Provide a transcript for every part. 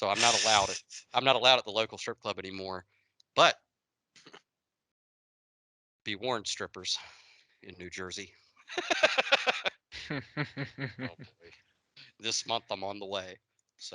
So I'm not allowed it. I'm not allowed at the local strip club anymore. But be warned, strippers in New Jersey. Oh boy. This month I'm on the way. So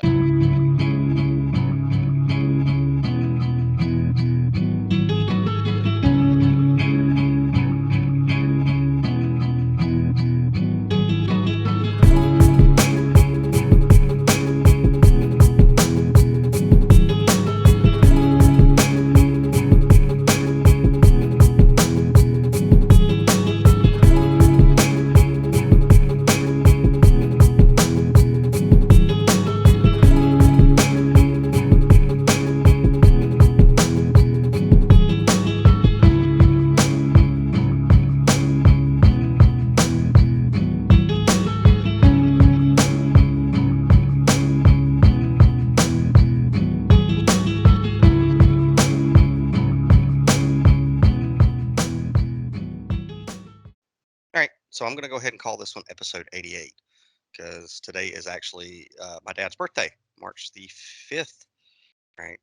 all right. So I'm gonna go ahead and call this one episode 88 because today is actually my dad's birthday, March the 5th. Right.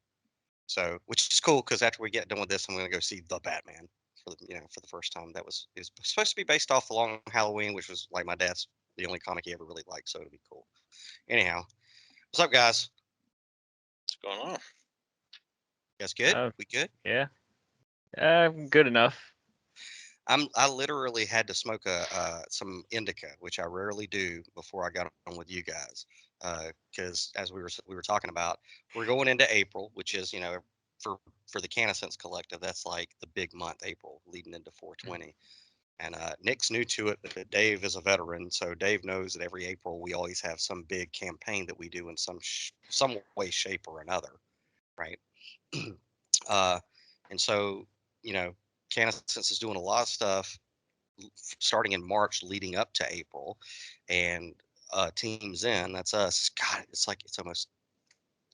So, which is cool because after we get done with this, I'm going to go see the Batman for the first time. It was supposed to be based off the Long Halloween, which was like my dad's the only comic he ever really liked, so it'll be cool. Anyhow, what's up, guys? What's going on? You guys good? Oh, We good? yeah. Good enough. I literally had to smoke some indica, which I rarely do before I got on with you guys, because as we were talking about, we're going into April, which is for the Cannasense Collective, that's like the big month, April, leading into 420. And Nick's new to it, but Dave is a veteran, so Dave knows that every April we always have some big campaign that we do in some way, shape, or another, right? uh, and so you know, CannaSense is doing a lot of stuff starting in March, leading up to April, and Teams In, that's us. God, it's like it's almost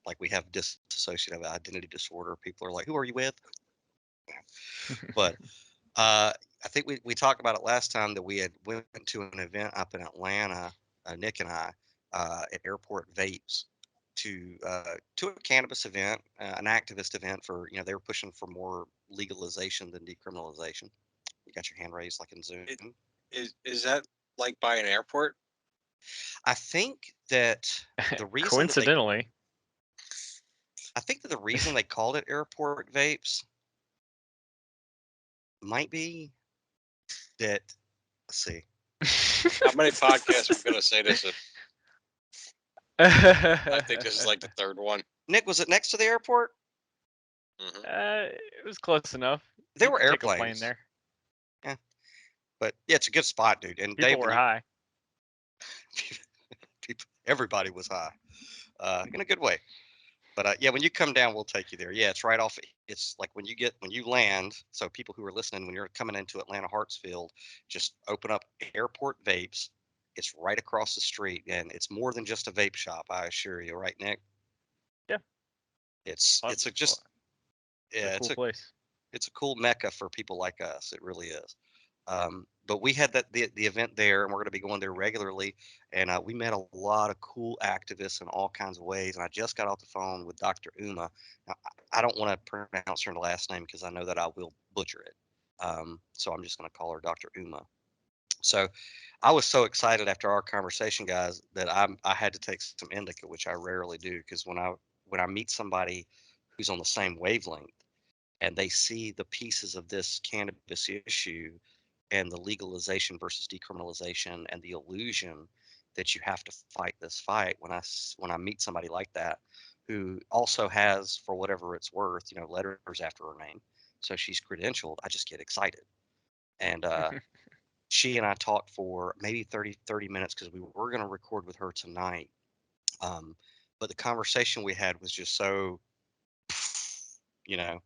like we have dissociative identity disorder. People are like, "Who are you with?" But I think we talked about it last time that we had went to an event up in Atlanta, Nick and I, at Airport Vapes to a cannabis event, an activist event for they were pushing for more legalization than decriminalization. You got your hand raised like in Zoom. Is that like by an airport? I think that the reason Coincidentally. I think that the reason they called it Airport Vapes might be that. Let's see. How many podcasts are going to say this? I think this is like the third one. Nick, was it next to the airport? Mm-hmm. It was close enough. There You were could take a airplanes plane there. Yeah, but yeah, it's a good spot, dude. And People Dave, were high. everybody was high, in a good way. But yeah, when you come down, we'll take you there. Yeah, it's right off. It's like when you land. So people who are listening, when you're coming into Atlanta Hartsfield, just open up Airport Vapes. It's right across the street, and it's more than just a vape shop. I assure you, right, Nick? Yeah. It's Well, it's a just yeah, it's a cool place. it's a cool mecca for people like us. It really is. But we had the event there, and we're going to be going there regularly. And we met a lot of cool activists in all kinds of ways. And I just got off the phone with Dr. Uma. Now, I don't want to pronounce her last name because I know that I will butcher it. So I'm just going to call her Dr. Uma. So I was so excited after our conversation, guys, that I had to take some indica, which I rarely do, because when I meet somebody who's on the same wavelength and they see the pieces of this cannabis issue and the legalization versus decriminalization and the illusion that you have to fight this fight, when I meet somebody like that who also has, for whatever it's worth, letters after her name, so she's credentialed, I just get excited. And she and I talked for maybe 30 minutes because we were going to record with her tonight. But the conversation we had was just so, you know,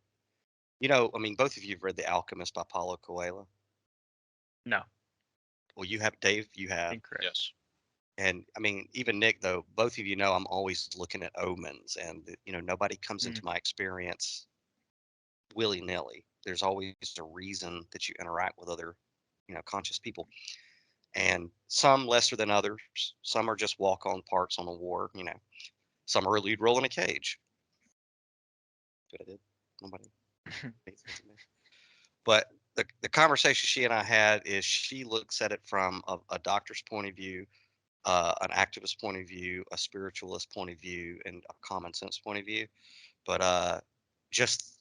I mean, both of you have read The Alchemist by Paulo Coelho. No. Well, you have, Dave, you have. Incorrect. Yes. And I mean, even Nick, though, both of you know I'm always looking at omens, and nobody comes into my experience willy-nilly. There's always a reason that you interact with other, conscious people. And some lesser than others. Some are just walk-on parts on a war, Summer lead role in a cage. What I did? Nobody. But the conversation she and I had is she looks at it from a doctor's point of view, an activist point of view, a spiritualist point of view, and a common sense point of view. But just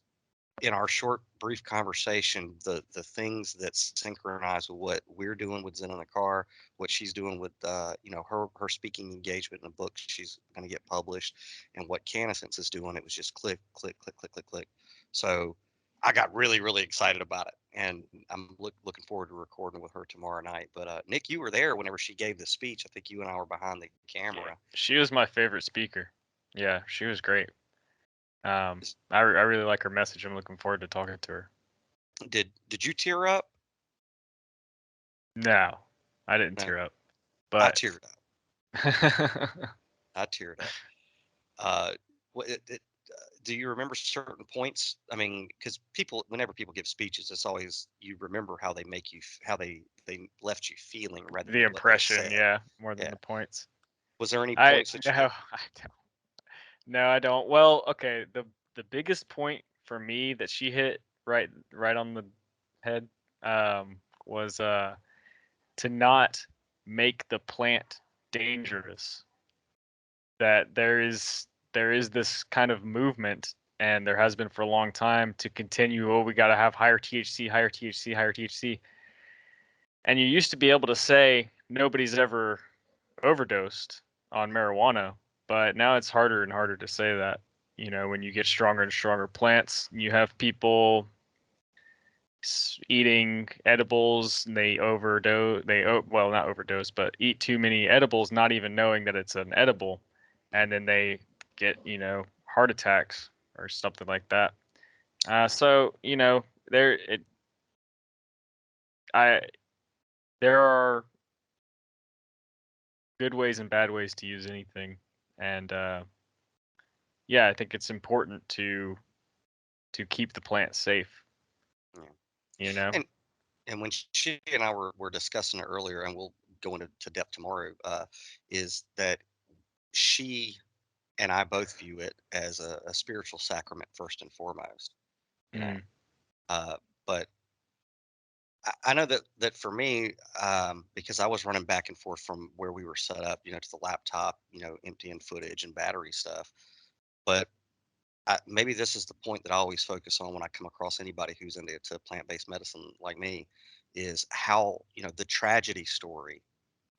in our short, brief conversation, the things that synchronize with what we're doing with Zen in the car, what she's doing with her speaking engagement in a book she's going to get published, and what CannaSense is doing, it was just click, click, click, click, click, click. So I got really, really excited about it, and I'm looking forward to recording with her tomorrow night. But Nick, you were there whenever she gave the speech. I think you and I were behind the camera. She was my favorite speaker. Yeah, she was great. I really like her message. I'm looking forward to talking to her. Did you tear up? No, I didn't No. tear up, I but teared up. I teared up. What do you remember certain points? I mean, because whenever people give speeches, it's always you remember how they make you, how they left you feeling rather the than what they impression, said. yeah, more than Yeah. the points. Was there any I points that you? no, I don't. No, I don't. Well, okay, the biggest point for me that she hit right on the head was to not make the plant dangerous. That there is this kind of movement, and there has been for a long time, to continue. Oh, we got to have higher THC, higher THC, higher THC. And you used to be able to say nobody's ever overdosed on marijuana, but now it's harder and harder to say that. You know, when you get stronger and stronger plants, you have people eating edibles, and they overdose. Well, not overdose, but eat too many edibles, not even knowing that it's an edible, and then they get heart attacks or something like that. So there there are good ways and bad ways to use anything, and yeah, I think it's important to keep the plant safe. Yeah. And when she and I were discussing it earlier, and we'll go into depth tomorrow, is that she and I both view it as a spiritual sacrament first and foremost. You know, but I know that for me, because I was running back and forth from where we were set up, to the laptop, emptying footage and battery stuff. But maybe this is the point that I always focus on when I come across anybody who's into plant-based medicine like me, is how, the tragedy story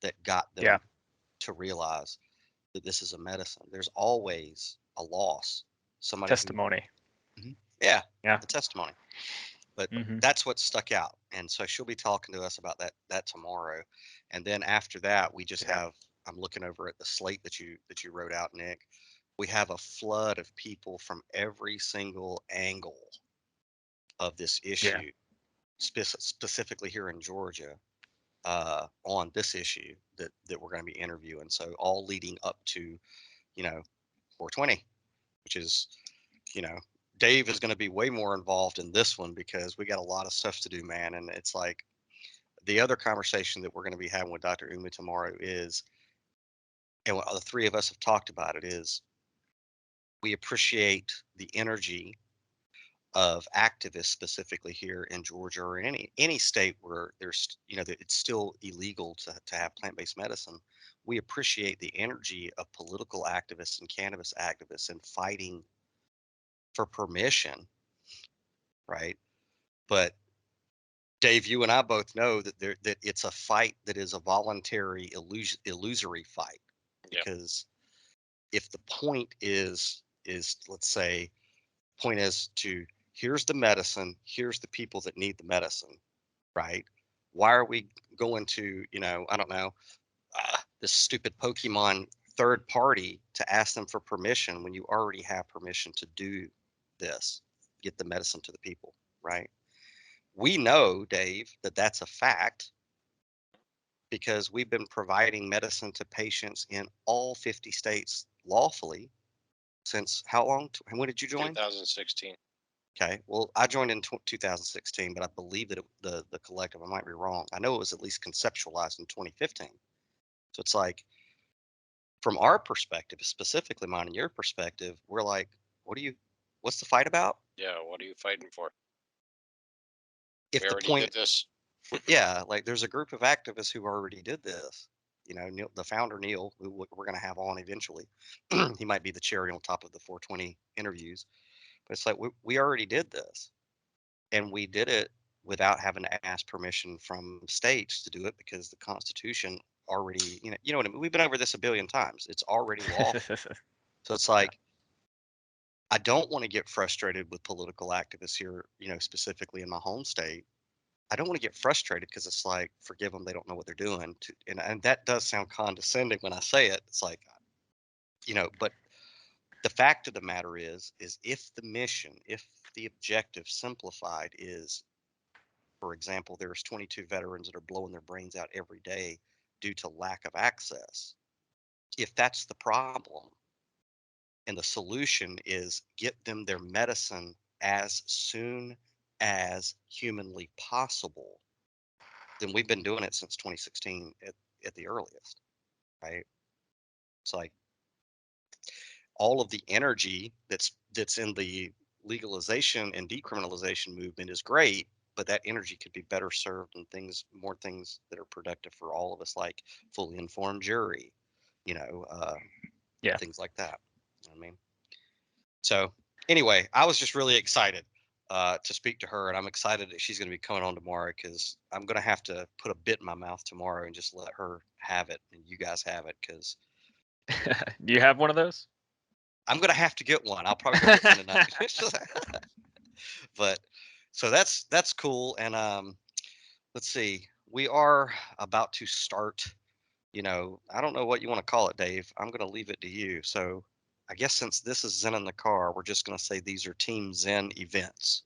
that got them to realize that this is a medicine. There's always a loss. Somebody who, testimony. yeah, Yeah. the testimony. But that's what stuck out. And so she'll be talking to us about that tomorrow. And then after that, we just have, I'm looking over at the slate that you wrote out, Nick. We have a flood of people from every single angle of this issue, specifically here in Georgia, on this issue that we're going to be interviewing. So all leading up to, 420, which is, Dave is going to be way more involved in this one because we got a lot of stuff to do, man. And it's like the other conversation that we're going to be having with Dr. Umi tomorrow is, and what the three of us have talked about it, is we appreciate the energy of activists, specifically here in Georgia or in any state where there's, that it's still illegal to have plant-based medicine. We appreciate the energy of political activists and cannabis activists and fighting for permission, right? But Dave, you and I both know that that it's a fight that is a voluntary, illusory fight. Because if the point is let's say, point is to, here's the medicine, here's the people that need the medicine, right? Why are we going to, I don't know, this stupid Pokemon third party to ask them for permission when you already have permission to do this, get the medicine to the people, right? We know, Dave, that that's a fact because we've been providing medicine to patients in all 50 states lawfully since how long? When did you join? 2016. Okay. Well, I joined in 2016, but I believe that the collective, I might be wrong. I know it was at least conceptualized in 2015. So it's like from our perspective, specifically mine and your perspective, we're like, what's the fight about? Yeah, what are you fighting for? If We the already point, did this. yeah, like there's a group of activists who already did this. Neil, the founder Neil, who we're going to have on eventually, he might be the cherry on top of the 420 interviews. But it's like we already did this, and we did it without having to ask permission from states to do it because the Constitution already, you know what I mean. We've been over this a billion times. It's already lawful. So it's like I don't want to get frustrated with political activists here, specifically in my home state. I don't want to get frustrated because it's like, forgive them, they don't know what they're doing. And that does sound condescending when I say it. It's like, but the fact of the matter is if the mission, if the objective simplified is, for example, there's 22 veterans that are blowing their brains out every day due to lack of access. If that's the problem and the solution is get them their medicine as soon as humanly possible, then we've been doing it since 2016 at the earliest, right? It's like all of the energy that's in the legalization and decriminalization movement is great, but that energy could be better served in more things that are productive for all of us, like fully informed jury, Yeah. things like that. You know what I mean? So anyway, I was just really excited to speak to her, and I'm excited that she's going to be coming on tomorrow because I'm going to have to put a bit in my mouth tomorrow and just let her have it and you guys have it because Do you have one of those? I'm going to have to get one. I'll probably go get one tonight. But so that's cool. And let's see, we are about to start. I don't know what you want to call it, Dave. I'm going to leave it to you. So I guess since this is Zen in the Car, we're just going to say these are Team Zen events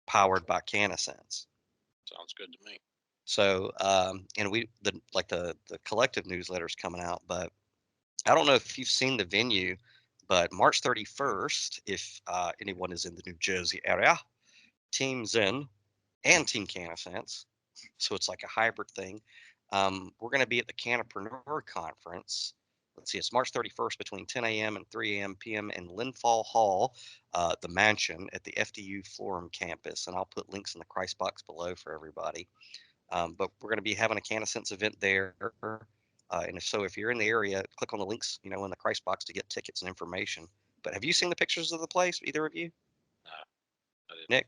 powered by CannaSense. Sounds good to me. So, and the collective newsletter is coming out, but I don't know if you've seen the venue, but March 31st, if anyone is in the New Jersey area, Team Zen and Team CannaSense, so it's like a hybrid thing. We're going to be at the CannaPreneur Conference. Let's see, it's March 31st between 10 a.m. and 3 a.m. p.m. in Linfall Hall, the mansion at the FDU Florham campus. And I'll put links in the Christ box below for everybody. But we're going to be having a CannaSense event there. And if you're in the area, click on the links, in the Christ box to get tickets and information. But have you seen the pictures of the place, either of you? No, I didn't. Nick?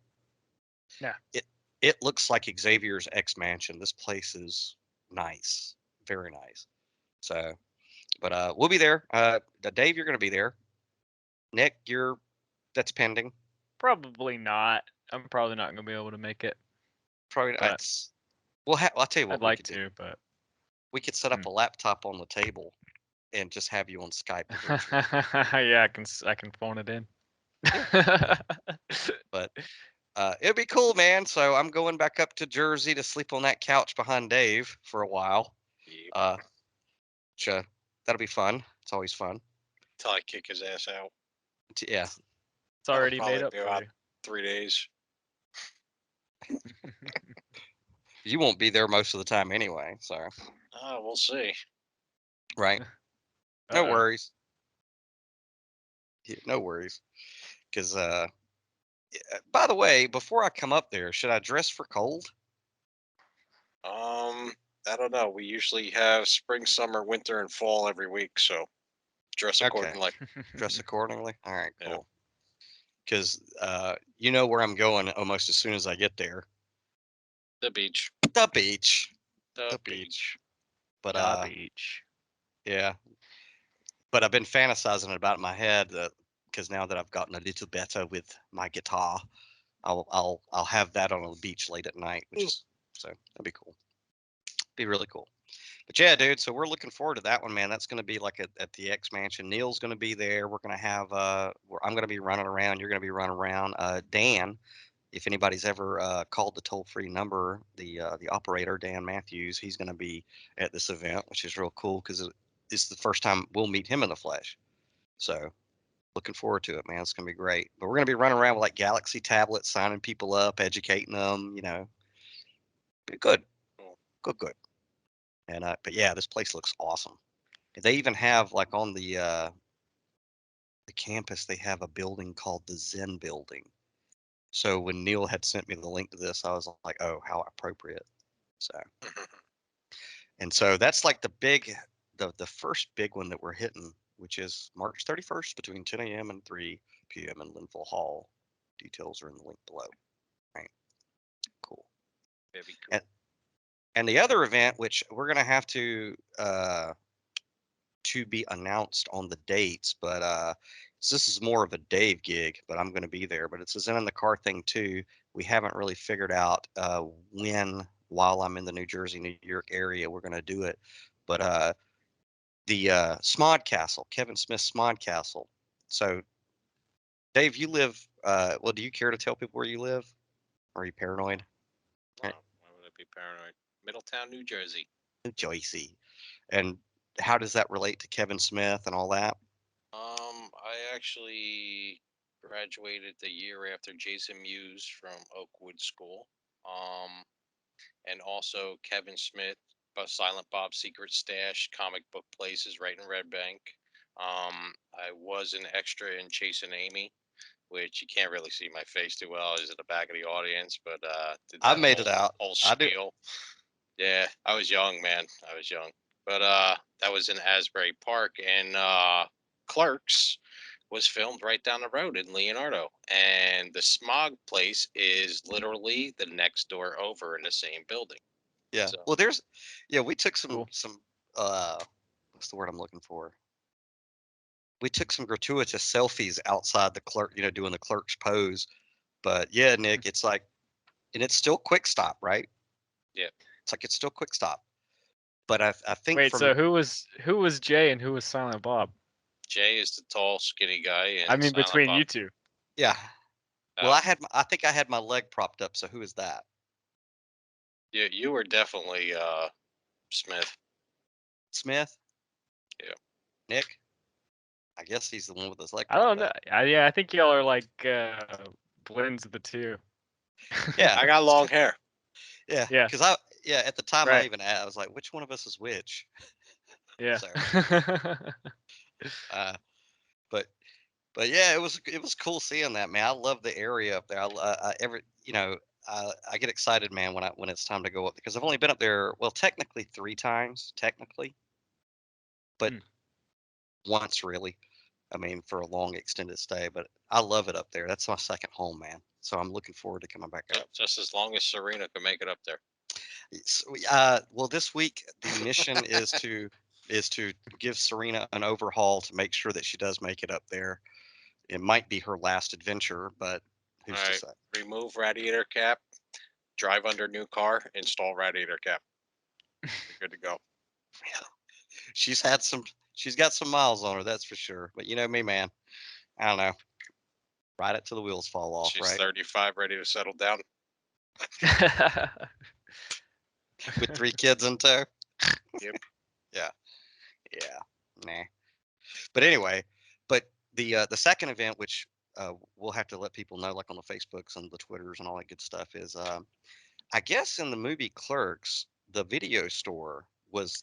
Yeah. It looks like Xavier's X Mansion. This place is nice, very nice. So, but we'll be there. Dave, you're going to be there. Nick, that's pending. Probably not. I'm probably not going to be able to make it. Probably But that's. I'll tell you what I'd we like could do. to, but We could set up a laptop on the table and just have you on Skype. yeah, I can phone it in. But it'd be cool, man. So I'm going back up to Jersey to sleep on that couch behind Dave for a while. Yep. That'll be fun. It's always fun. Till I kick his ass out. Yeah. It's already That'll made probably up be for about you. 3 days. You won't be there most of the time anyway, so. We'll see. Right. No Uh-oh. worries. Yeah, no worries. Because, by the way, before I come up there, should I dress for cold? I don't know. We usually have spring, summer, winter, and fall every week, so dress accordingly. Dress accordingly? All right, Yeah. cool. Because you know where I'm going almost as soon as I get there. The beach. The beach. The beach. But The beach. yeah. But I've been fantasizing about it in my head because now that I've gotten a little better with my guitar, I'll have that on the beach late at night, so that'd be cool. Be really cool. But yeah, dude, so we're looking forward to that one, man. That's going to be like at the X Mansion. Neil's going to be there. We're going to have I'm going to be running around. You're going to be running around. Dan, if anybody's ever called the toll-free number, the operator, Dan Matthews, he's going to be at this event, which is real cool because it's the first time we'll meet him in the flesh. So looking forward to it, man. It's going to be great. But we're going to be running around with like Galaxy tablets, signing people up, educating them, Be good. Cool. Good. And but yeah, this place looks awesome. They even have like on the campus, they have a building called the Zen Building. So when Neil had sent me the link to this, I was like, oh, how appropriate. So, and so that's like the first big one that we're hitting, which is March 31st between 10 a.m. and 3 p.m. in Linville Hall. Details are in the link below. Right. Cool. Very cool. And the other event, which we're going to have to be announced on the dates, but so this is more of a Dave gig, but I'm going to be there. But it's a Zen in the Car thing too. We haven't really figured out when, while I'm in the New Jersey, New York area, we're going to do it. But the Smod Castle, Kevin Smith's Smod Castle. So, Dave, you live. Well, do you care to tell people where you live? Or are you paranoid? Why would I be paranoid? Middletown, New Jersey. New Jersey. And how does that relate to Kevin Smith and all that? I actually graduated the year after Jason Mewes from Oakwood School. And also Kevin Smith, Silent Bob's Secret Stash, comic book places right in Red Bank. I was an extra in Chasing Amy, which you can't really see my face too well. I was at the back of the audience, but did I that made it out. whole I do. spiel. Yeah, I was young, man. I was young. But that was in Asbury Park, and Clerks was filmed right down the road in Leonardo. And the Smog place is literally the next door over in the same building. Yeah. So Well, we took some Cool. what's the word I'm looking for? We took some gratuitous selfies outside the clerk, doing the clerk's pose. But yeah, Nick, it's like, and it's still quick stop, right? yeah, It's like it's still quick stop. But I think Wait, from so who was Jay and who was Silent Bob? Jay is the tall, skinny guy, I and mean, Silent between Bob. you two. yeah. Well, Uh, I think I had my leg propped up. So who is that? you were definitely Smith. Smith? Yeah. Nick? I guess he's the one with his leg I don't propped know. up. Yeah, I think y'all are like blends of the two. Yeah. I got long hair. Yeah. Yeah. Because at the time Right. I was like, which one of us is which? Yeah. So, uh, but yeah, it was cool seeing that, man. I love the area up there. I get excited, man, when it's time to go up because I've only been up there, well, technically 3 times, but Hmm. once really. I mean, for a long extended stay, but I love it up there. That's my second home, man. So I'm looking forward to coming back up. Just as long as Serena can make it up there. Well, this week the mission is to give Serena an overhaul to make sure that she does make it up there. It might be her last adventure, but All who's to right. say? Remove radiator cap, drive under new car, install radiator cap. You're good to go. She's had some. She's got some miles on her, that's for sure. But you know me, man. I don't know. Ride it till the wheels fall off, She's right? 35, ready to settle down. With 3 kids in tow. Yep. Yeah, yeah, nah. But anyway, but the second event, which we'll have to let people know, like on the Facebooks and the Twitters and all that good stuff, is I guess in the movie Clerks, the video store was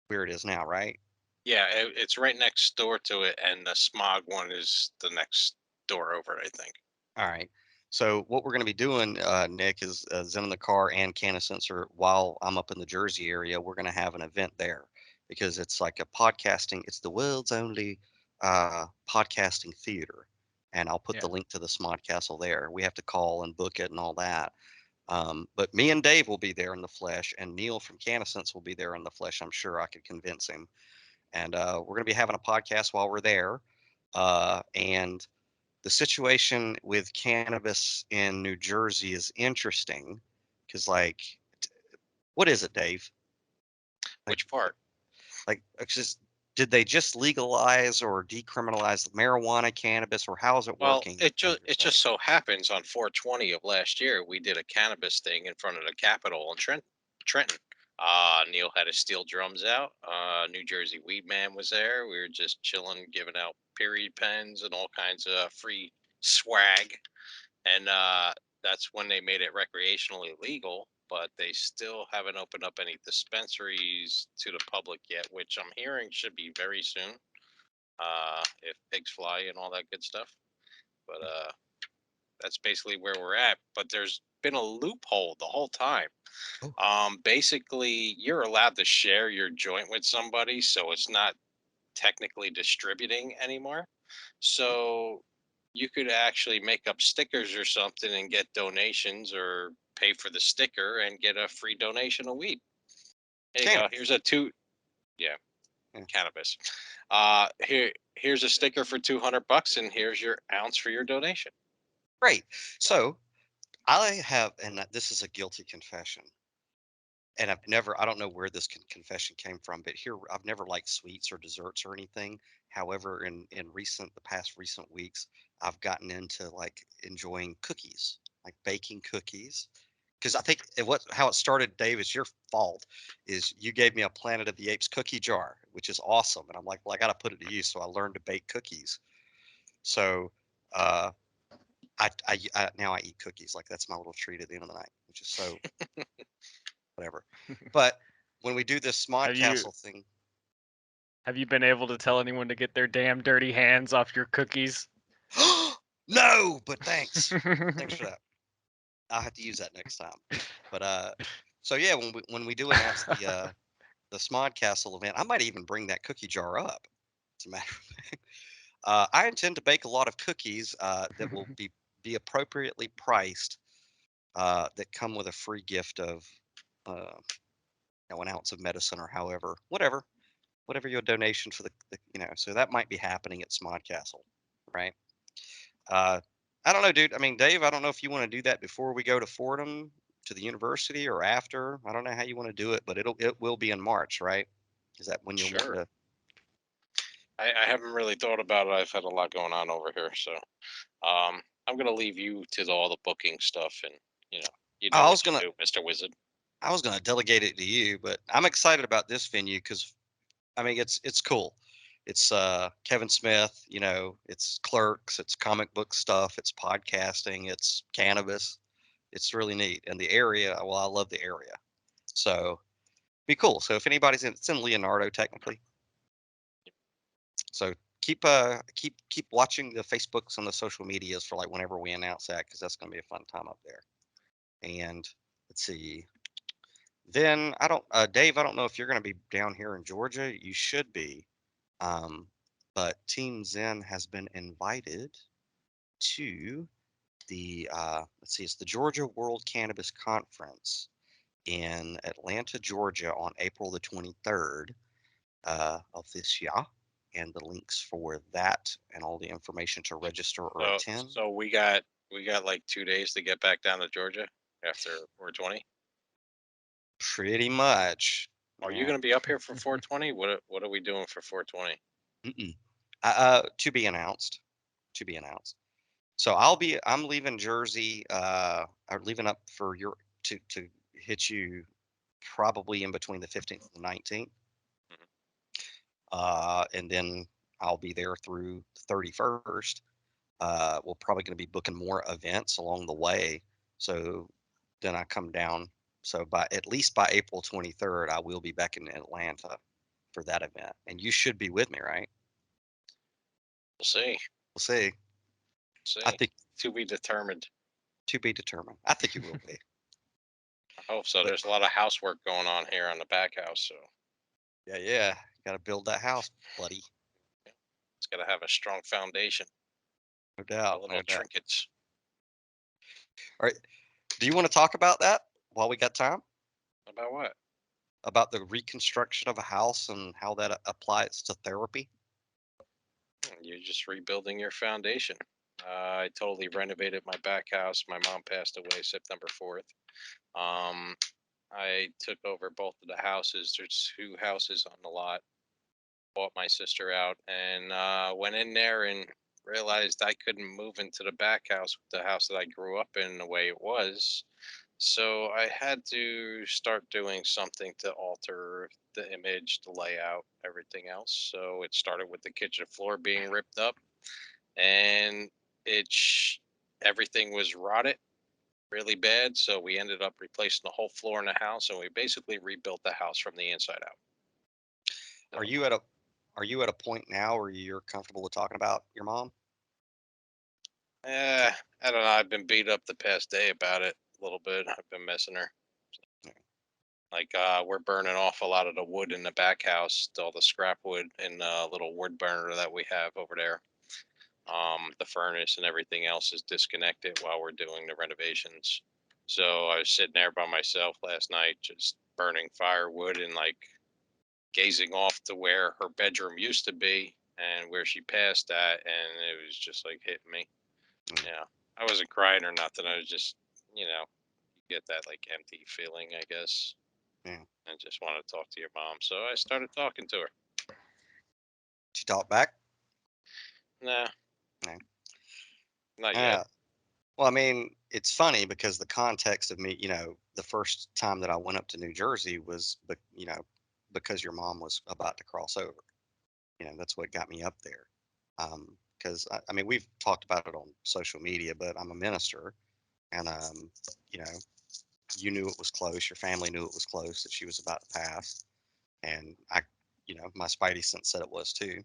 where it is now, right? Yeah, it's right next door to it, and the Smog one is the next door over, I think. All right. So what we're going to be doing, Nick, is Zen in the Car and Canna Sensor. While I'm up in the Jersey area, we're going to have an event there because it's like a podcasting. It's the world's only podcasting theater, and I'll put Yeah. the link to the Smod Castle there. We have to call and book it and all that. But me and Dave will be there in the flesh, and Neil from CannaSense will be there in the flesh. I'm sure I could convince him. And we're going to be having a podcast while we're there. And the situation with cannabis in New Jersey is interesting because, like, what is it, Dave? Like, Which part? it's just did they just legalize or decriminalize marijuana, cannabis, or how is it Well, working it in just your it state? just so happens on 420 of last year we did a cannabis thing in front of the Capitol in Trenton. Neil had his steel drums out. New Jersey Weed Man was there. We were just chilling, giving out period pens and all kinds of free swag. And that's when they made it recreationally legal. but they still haven't opened up any dispensaries to the public yet, which I'm hearing should be very soon. If pigs fly and all that good stuff. But that's basically where we're at. But there's been a loophole the whole time. Basically, you're allowed to share your joint with somebody, so it's not technically distributing anymore. So you could actually make up stickers or something and get donations, or pay for the sticker and get a free donation of weed. There you go. Cannabis. Here's a yeah, Yeah. cannabis. Here's a sticker for $200, and here's your ounce for your donation. Great. So I have, and this is a guilty confession. And I don't know where this confession came from, but here I've never liked sweets or desserts or anything. However, in the past recent weeks, I've gotten into like enjoying cookies, like baking cookies. Because I think how it started, Dave, is your fault. Is you gave me a Planet of the Apes cookie jar, which is awesome, and I'm like, well, I got to put it to use. So I learned to bake cookies. So uh, I now I eat cookies. Like that's my little treat at the end of the night, which is so whatever. But when we do this Smod Have you Castle thing, have you been able to tell anyone to get their damn dirty hands off your cookies? no, but thanks for that. I'll have to use that next time. But so yeah, when we do announce the Smod Castle event, I might even bring that cookie jar up. As a matter of fact, I intend to bake a lot of cookies that will be appropriately priced, that come with a free gift of uh, 1 ounce of medicine or whatever your donation for so that might be happening at Smod Castle, right? Uh, I don't know, dude. I mean, Dave, I don't know if you want to do that before we go to Fordham to the university or after. I don't know how you want to do it, but it will be in March, right? Is that when you'll want Sure. to? I haven't really thought about it. I've had a lot going on over here, so I'm gonna leave you to all the booking stuff, and you Oh, know what to do, Mr. Wizard. I was gonna delegate it to you, but I'm excited about this venue because I mean it's cool. It's Kevin Smith, it's Clerks, it's comic book stuff, it's podcasting, it's cannabis. It's really neat. And the area, well, I love the area. So be cool. So if anybody's it's in Leonardo technically. So keep watching the Facebooks and the social medias for like whenever we announce that, because that's gonna be a fun time up there. And let's see. Then I don't Dave, I don't know if you're gonna be down here in Georgia. You should be. Um, but Team Zen has been invited to the let's see, it's the Georgia World Cannabis Conference in Atlanta, Georgia on April the 23rd of this year. And the links for that and all the information to register or So attend. so we got like 2 days to get back down to Georgia after 420. Pretty much. Are you Yeah. gonna be up here for 420? What are we doing for 420? Mm-mm. To be announced. To be announced. So I'm leaving Jersey, or leaving up for your to hit you probably in between the 15th and the 19th. Mhm. And then I'll be there through the 31st. We're probably going to be booking more events along the way. So then I come down. So at least by April 23rd, I will be back in Atlanta for that event. And you should be with me, right? We'll see. We'll see. I See. think To be determined. to be determined. I think you will be. I hope so. But There's a lot of housework going on here on the back house, so yeah. Got to build that house, buddy. it's got to have a strong foundation. No The doubt. little No doubt. trinkets. All right. Do you want to talk about that while we got time? About what? About the reconstruction of a house and how that applies to therapy? You're just rebuilding your foundation. I totally renovated my back house. My mom passed away September 4th. Um, I took over both of the houses. There's two houses on the lot. Bought my sister out and went in there and realized I couldn't move into the back house with the house that I grew up in the way it was. So I had to start doing something to alter the image, the layout, everything else. So it started with the kitchen floor being ripped up, and it everything was rotted, really bad. So we ended up replacing the whole floor in the house, and we basically rebuilt the house from the inside out. Are you at a point now where you're comfortable with talking about your mom? I don't know. I've been beat up the past day about it a little bit. I've been messing her. Yeah. Like we're burning off a lot of the wood in the back house, all the scrap wood in the little wood burner that we have over there. The furnace and everything else is disconnected while we're doing the renovations. So I was sitting there by myself last night, just burning firewood and like gazing off to where her bedroom used to be and where she passed at, and it was just like hitting me. Mm. Yeah, I wasn't crying or nothing. I was just, you know, you get that like empty feeling, I guess. Yeah. And just want to talk to your mom. So I started talking to her. She talked back? Nah, No. not yet. Yeah. Well, I mean, it's funny because the context of me, the first time that I went up to New Jersey was, because your mom was about to cross over. That's what got me up there. Because I mean, we've talked about it on social media, but I'm a minister, and you know, you knew it was close. Your family knew it was close that she was about to pass, and my spidey sense said it was too.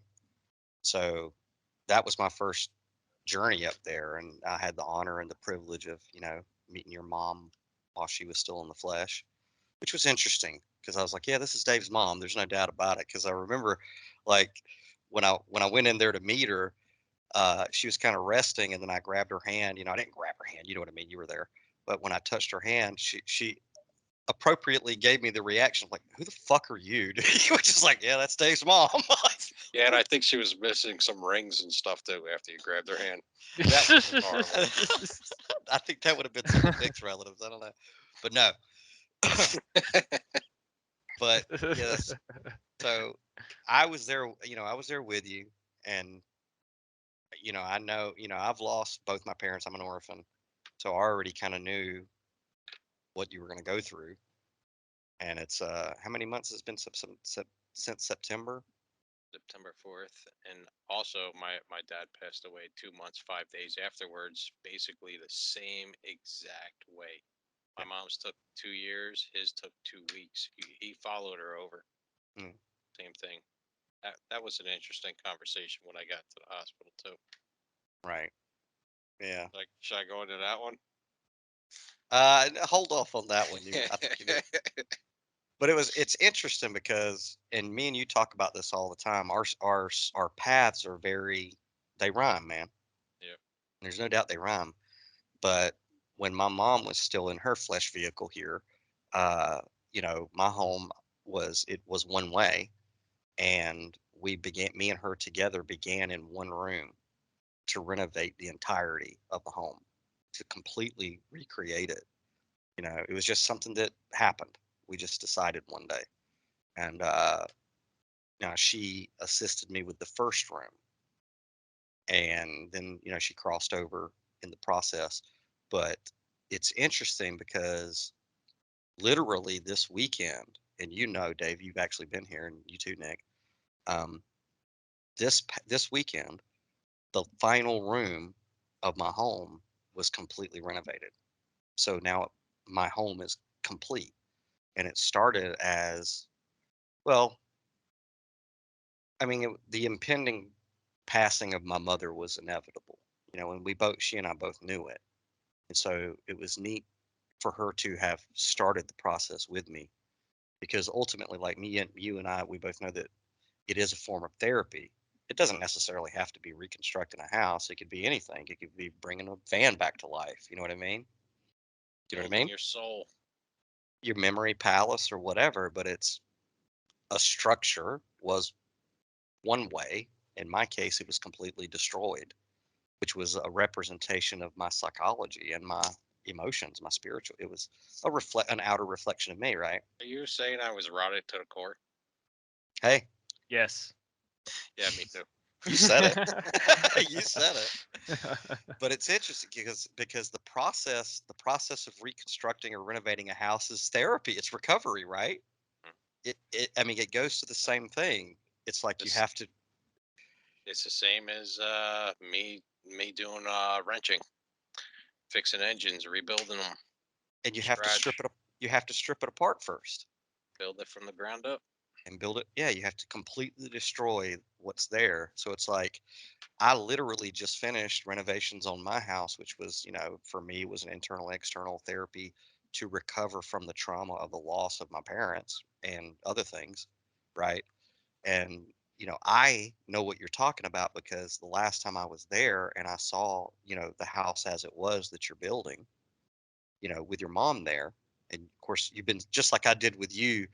So that was my first journey up there, and I had the honor and the privilege of meeting your mom while she was still in the flesh, which was interesting because I was like, yeah, this is Dave's mom. There's no doubt about it. Because I remember, like, when I went in there to meet her, she was kind of resting, and then I grabbed her hand. I didn't grab her hand. You know what I mean? You were there. But when I touched her hand, she appropriately gave me the reaction like, "Who the fuck are you?" Which is like, "Yeah, that's Dave's mom." Yeah, and I think she was missing some rings and stuff too after you grabbed her hand. That was horrible. I think that would have been some of Nick's relatives. I don't know, but no. But yes, so I was there. I was there with you, and I know. I've lost both my parents. I'm an orphan, so I already kind of knew what you were going to go through. And it's how many months has been since September? September 4th. And also, my dad passed away 2 months, 5 days afterwards, basically the same exact way. My Yeah. mom's took 2 years, his took 2 weeks. He followed her over. Mm, Same thing. That was an interesting conversation when I got to the hospital, too. right. Yeah. Like, should I go into that one? Hold off on that one. I think you did. But it's interesting because, and me and you talk about this all the time. Our paths are they rhyme, man. Yeah. There's no doubt they rhyme. But when my mom was still in her flesh vehicle here, my home was one way, and me and her together began in one room to renovate the entirety of the home, to completely recreate it. It was just something that happened. We just decided one day, and now she assisted me with the first room, and then she crossed over in the process. But it's interesting because literally this weekend, and Dave, you've actually been here, and you too, Nick. Um, this weekend, the final room of my home was completely renovated. So now my home is complete, and it started as well. I mean, the impending passing of my mother was inevitable, and she and I both knew it. And so it was neat for her to have started the process with me because ultimately, like me and you and I, we both know that it is a form of therapy. It doesn't necessarily have to be reconstructing a house. It could be anything. It could be bringing a van back to life. You know what I mean? You know what I Building mean? your soul. Your memory palace or whatever, but it's a structure was one way. In my case, it was completely destroyed, which was a representation of my psychology and my emotions, my spiritual. It was an outer reflection of me, right? Are you saying I was rotted to the core? Hey, Yes. Yeah, me too. you said it. You said it. But it's interesting because the process of reconstructing or renovating a house is therapy. It's recovery, right? Mm. I mean, it goes to the same thing. It's like you It's, have to. it's the same as me doing wrenching. fixing engines, rebuilding them, and you have to strip scratch, it. You have to strip it apart first build it from the ground up. and build it. Yeah, you have to completely destroy what's there. So it's like I literally just finished renovations on my house, which was, for me, was an internal external therapy to recover from the trauma of the loss of my parents and other things, right? And I know what you're talking about because the last time I was there and I saw, the house as it was that you're building, with your mom there. And of course, you've been just like I did with you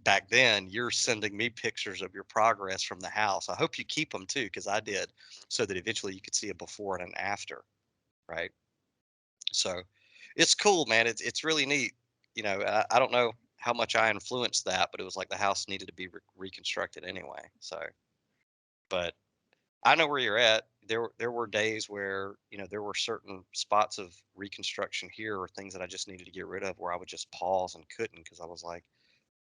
back then. You're sending me pictures of your progress from the house. I hope you keep them too, because I did, so that eventually you could see a before and an after, right? So it's cool, man. It's really neat. I don't know how much I influenced that, but it was like the house needed to be reconstructed anyway. So, but I know where you're at. There were days where, there were certain spots of reconstruction here or things that I just needed to get rid of where I would just pause and couldn't because I was like,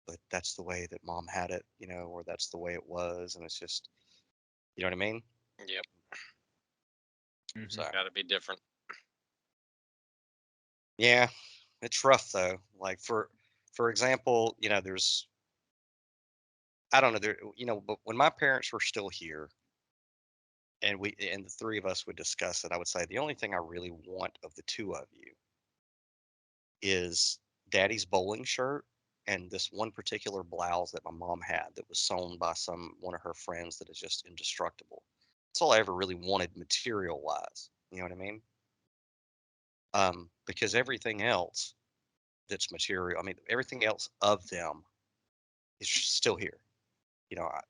but that's the way that mom had it, or that's the way it was. And it's just, you know what I mean? Yep, So, Mhm. got to be different. yeah, it's rough though. Like for example, I don't know, but when my parents were still here and the three of us would discuss it, I would say the only thing I really want of the two of you is daddy's bowling shirt and this one particular blouse that my mom had that was sewn by one of her friends that is just indestructible. That's all I ever really wanted material wise. You know what I mean? Because everything else that's material, I mean, everything else of them is still here.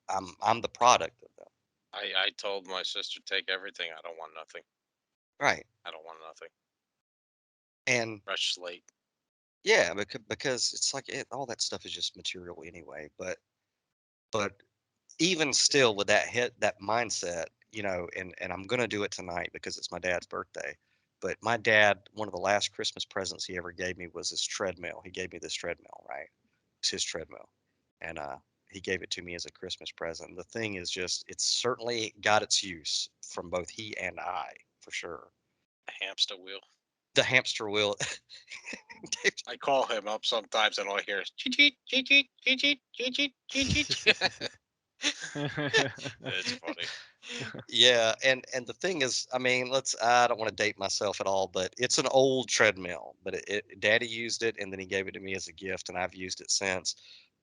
I'm the product of them. I told my sister, take everything. I don't want nothing. Right. I don't want nothing. And Fresh slate. yeah, because it's like all that stuff is just material anyway. But even still with that mindset, and I'm gonna do it tonight because it's my dad's birthday. But my dad, one of the last Christmas presents he ever gave me was this treadmill. He gave me this treadmill, right? It's his treadmill. And he gave it to me as a Christmas present. The thing is just it's certainly got its use from both he and I, for sure. A hamster wheel. The hamster wheel. I call him up sometimes and all I hear is cheat cheat cheat cheat cheat cheat cheat cheat cheat cheat. It's funny. Yeah, and the thing is, I mean, I don't want to date myself at all, but it's an old treadmill, but daddy used it and then he gave it to me as a gift and I've used it since.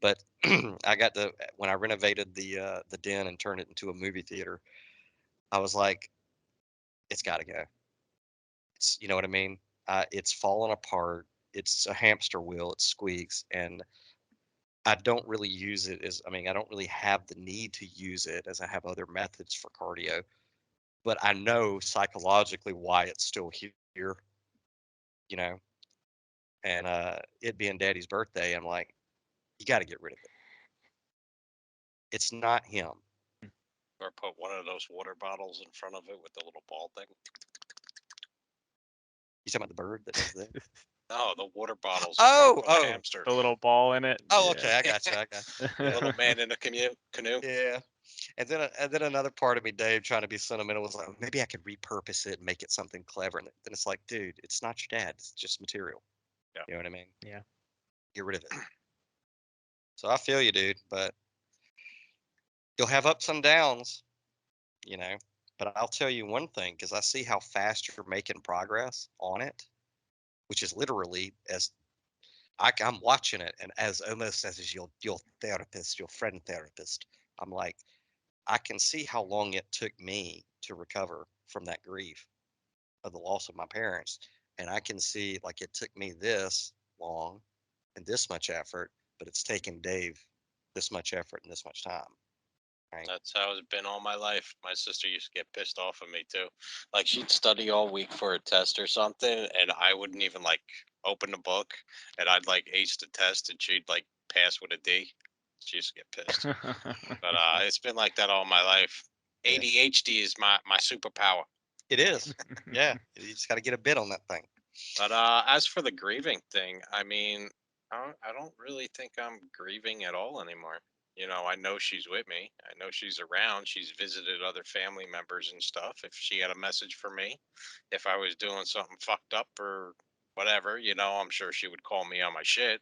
But I got to when I renovated the den and turned it into a movie theater, I was like, it's got to go. You know what I mean? It's fallen apart. It's a hamster wheel. It squeaks, and I don't really use it I mean, I don't really have the need to use it as I have other methods for cardio, but I know psychologically why it's still here, you know, and it being daddy's birthday, I'm like, you got to get rid of it. It's not him. Or put one of those water bottles in front of it with the little ball thing. You talking about the bird that does that? No, the water bottles Oh, for the oh, hamster. The little ball in it. oh, Yeah. okay. I got you. The Yeah. little man in the canoe. Yeah. And then another part of me, Dave, trying to be sentimental, was like, maybe I could repurpose it and make it something clever. And then it's like, dude, it's not your dad. It's just material. Yeah. You know what I mean? Yeah. Get rid of it. So I feel you, dude. But you'll have ups and downs, you know. But I'll tell you one thing, because I see how fast you're making progress on it, which is literally I'm watching it, and as almost as your therapist, your friend therapist, I'm like, I can see how long it took me to recover from that grief of the loss of my parents. And I can see like it took me this long and this much effort, but it's taken Dave this much effort and this much time. Right. That's how it's been all my life. My sister used to get pissed off at me too. Like she'd study all week for a test or something, and I wouldn't even like open the book, and I'd like ace the test, and she'd like pass with a D. She used to get pissed. But it's been like that all my life. Yeah. ADHD is my superpower. It is. Yeah. You just got to get a bit on that thing. But as for the grieving thing, I mean, I don't really think I'm grieving at all anymore. You know, I know she's with me. I know she's around. She's visited other family members and stuff. If she had a message for me, if I was doing something fucked up or whatever, you know, I'm sure she would call me on my shit,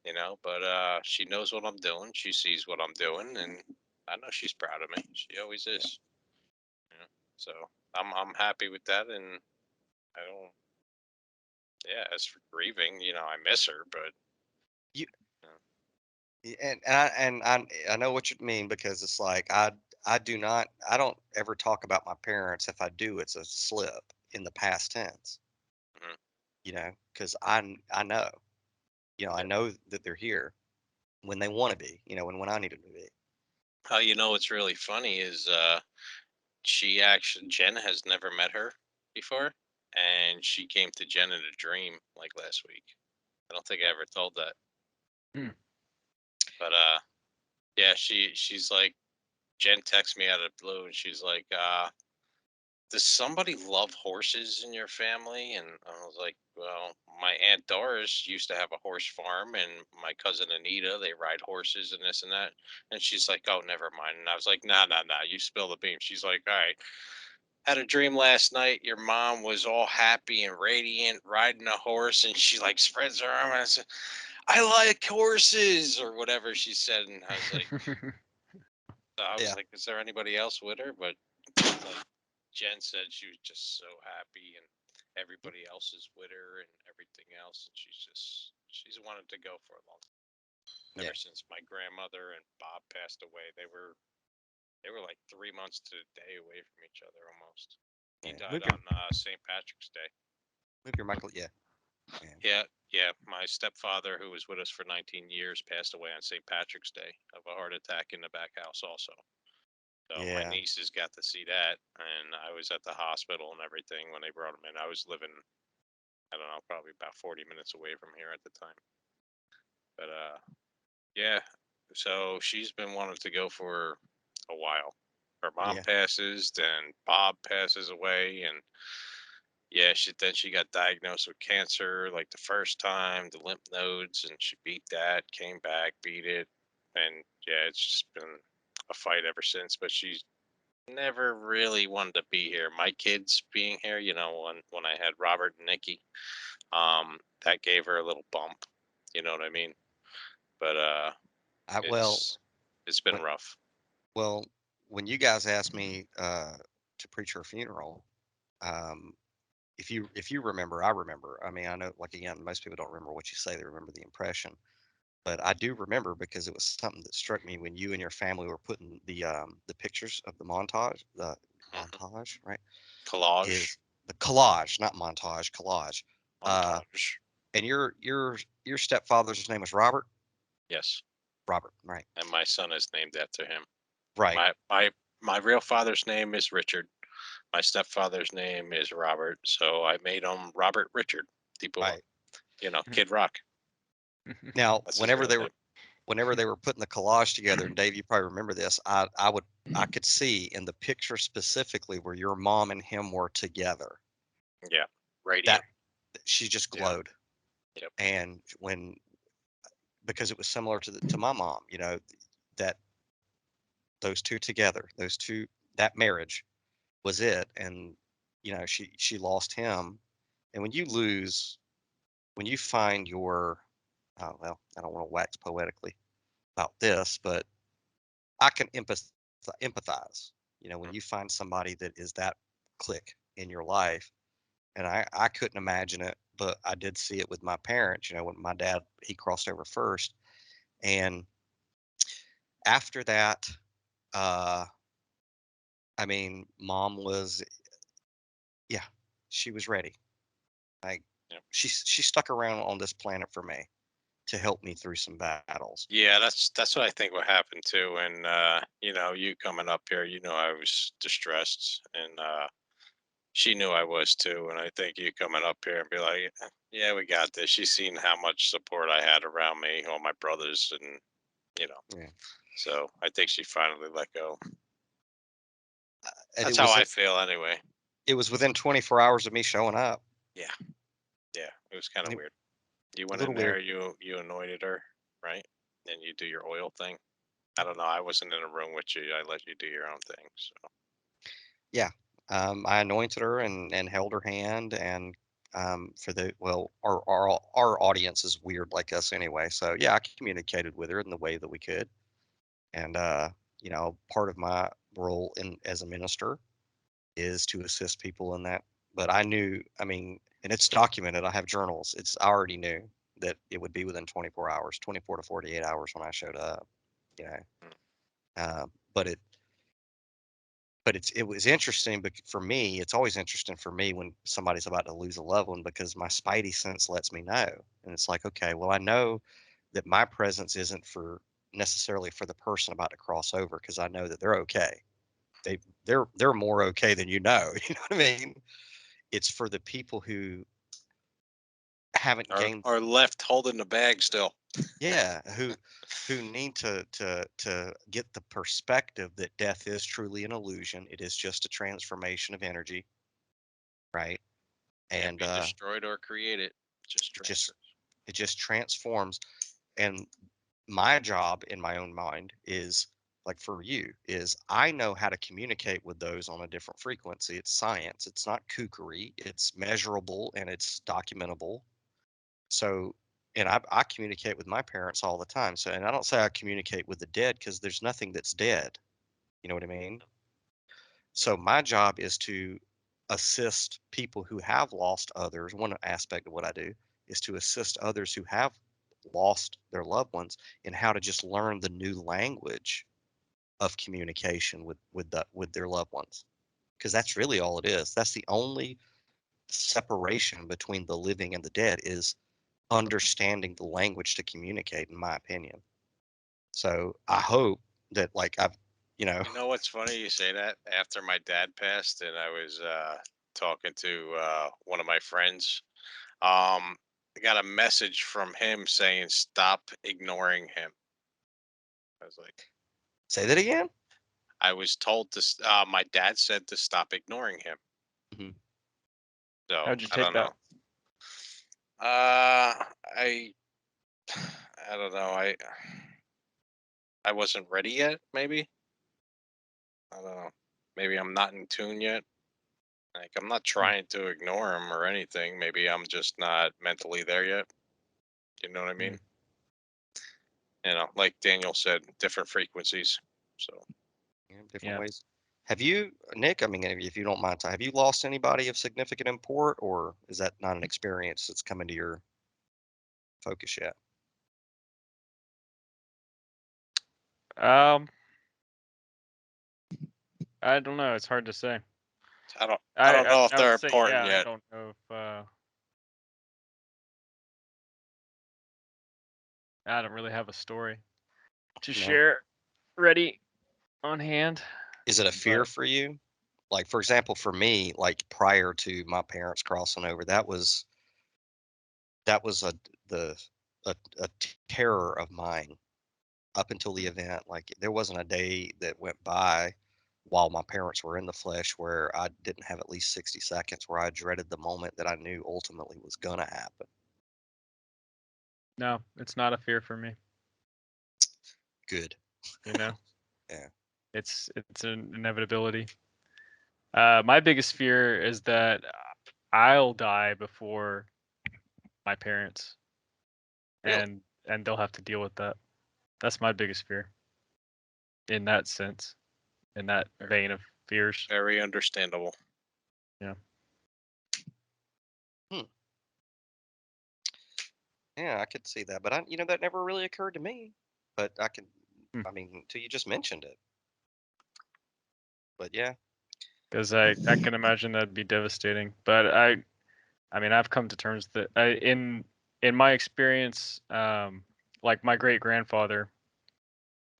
you know, but she knows what I'm doing. She sees what I'm doing, and I know she's proud of me. She always Yeah. is. You know? So I'm happy with that, and I don't. Yeah, as for grieving, you know, I miss her, but You you know, I know what you mean because it's like I don't ever talk about my parents. If I do, it's a slip in the past tense. mhm, You know, because I know, you know, I yeah. know that they're here when they want to be. You know, when I need them to be. How you know what's really funny is she actually Jen has never met her before, and she came to Jen in a dream like last week. I don't think I ever told that, Hmm. but yeah, she's like Jen texts me out of the blue, and she's like, does somebody love horses in your family? And I was like, well, my Aunt Doris used to have a horse farm, and my cousin Anita, they ride horses and this and that. And she's like, oh, never mind. And I was like, nah, nah, nah, you spill the beans. She's like, all right. Had a dream last night. Your mom was all happy and radiant riding a horse, and she like spreads her arm and said, I like horses or whatever she said. And I was Yeah. like, is there anybody else with her? But like Jen said, she was just so happy, and everybody else is with her and everything else. And she's wanted to go for a long time. Yeah. Ever since my grandmother and Bob passed away, they were like 3 months to the day away from each other almost. He Yeah. died on St. Patrick's Day. Move your Michael. Yeah. Yeah. Yeah, yeah. My stepfather, who was with us for 19 years, passed away on St. Patrick's Day of a heart attack in the back house also. So my Yeah. nieces got to see that, and I was at the hospital and everything when they brought him in. I was living, I don't know, probably about 40 minutes away from here at the time. But yeah. So she's been wanting to go for a while. Her mom Yeah. passes, then Bob passes away, and yeah, she got diagnosed with cancer like the first time, the lymph nodes, and she beat that, came back, beat it, and yeah, it's just been a fight ever since. But she's never really wanted to be here. My kids being here, you know, when I had Robert and Nikki, that gave her a little bump. You know what I mean? But I well it's been when rough. well when you guys asked me to preach her funeral, um, if you remember, I remember. I mean, I know, like, again, most people don't remember what you say; they remember the impression. But I do remember because it was something that struck me when you and your family were putting the pictures of the Hmm. montage, right? Collage, Is the collage, not montage, collage. Uh, montage. and your stepfather's name was Robert. Yes, Robert, right? and my son is named after him. Right, My real father's name is Richard. My stepfather's name is Robert, so I made him Robert Richard DeBoer. right. You know, Kid Rock. Now, That's his real name. whenever they were putting the collage together, and Dave, you probably remember this, I could see in the picture specifically where your mom and him were together. Yeah, That radiant. she just Yeah. glowed. Yep. And when because it was similar to my mom, you know, that those two together, that marriage was it. And you know, she lost him. And when you find your oh well, I don't want to wax poetically about this, but I can empathize. You know, when Mm. you find somebody that is that click in your life, and I couldn't imagine it, but I did see it with my parents. You know, when my dad he crossed over first, and after that, uh, I mean, mom was yeah, she was ready. Like Yep. she stuck around on this planet for me to help me through some battles. Yeah, that's what I think what happened too. And you know, you coming up here, you know, I was distressed, and she knew I was too. And I think you coming up here and be like, yeah, we got this. She's seen how much support I had around me, all my brothers, and you know, Yeah, so I think she finally let go. and That's how I feel anyway. it was within 24 hours of me showing up. Yeah, yeah, it was kind of And weird. You a went in little there, weird. you anointed her, right? And you do your oil thing. I don't know. I wasn't in a room with you. I let you do your own thing. So Yeah. I anointed her and held her hand, and for the well, our audience is weird like us anyway. So yeah, I communicated with her in the way that we could, and part of my role in as a minister is to assist people in that. But I knew, I mean, and it's documented. I have journals. I already knew that it would be within 24 hours, 24 to 48 hours when I showed up. You know, uh, but it was interesting. But for me, it's always interesting for me when somebody's about to lose a loved one because my spidey sense lets me know, and it's like, okay, well, I know that my presence isn't for necessarily for the person about to cross over because I know that they're okay. They're more okay than you know. You know what I mean? It's for the people who haven't gained, are left holding the bag still. yeah, who need to get the perspective that death is truly an illusion. It is just a transformation of energy, right? Can't And be destroyed or created. Just it just transfers. it just transforms. And my job in my own mind is like for you is I know how to communicate with those on a different frequency. It's science. It's not kookery. It's measurable and it's documentable. So, and I communicate with my parents all the time. So, and I don't say I communicate with the dead because there's nothing that's dead. You know what I mean? So, my job is to assist people who have lost others. One aspect of what I do is to assist others who have lost their loved ones in how to just learn the new language of communication with their loved ones. Because that's really all it is. That's the only separation between the living and the dead is understanding the language to communicate, in my opinion. So I hope that like I've, you know, You know what's funny? You say that after my dad passed, and I was talking to one of my friends. I got a message from him saying, "Stop ignoring him." I was like, say that again. I was told to. My dad said to stop ignoring him. Mhm. So How'd you I take don't that? know. I I don't know. I wasn't ready yet. Maybe I don't know. Maybe I'm not in tune yet. Like I'm not Hmm. trying to ignore him or anything. Maybe I'm just not mentally there yet. You know what I Hmm. mean? Like Daniel said, different frequencies. So Yeah, different Yeah. ways. Have you, Nick? I mean, if you don't mind, have you lost anybody of significant import, or is that not an experience that's come into your focus yet? Um, I don't know. It's hard to say. I don't know if I would they're say important yeah. I yet. don't know if I don't really have a story to No. share ready on hand. Is it a fear But for you? Like, for example, for me, like prior to my parents crossing over, that was the a terror of mine up until the event. Like, there wasn't a day that went by while my parents were in the flesh where I didn't have at least 60 seconds where I dreaded the moment that I knew ultimately was gonna happen. no, it's not a fear for me. Good. You know, Yeah. it's an inevitability. My biggest fear is that I'll die before my parents, Really? and they'll have to deal with that. That's my biggest fear in that sense, in that vein of fears. Very understandable. Yeah. Hmm. Yeah, I could see that, but that never really occurred to me. But Hmm. I mean, until you just mentioned it. But yeah, Because I can imagine that'd be devastating. But I mean I've come to terms that in my experience, like my great grandfather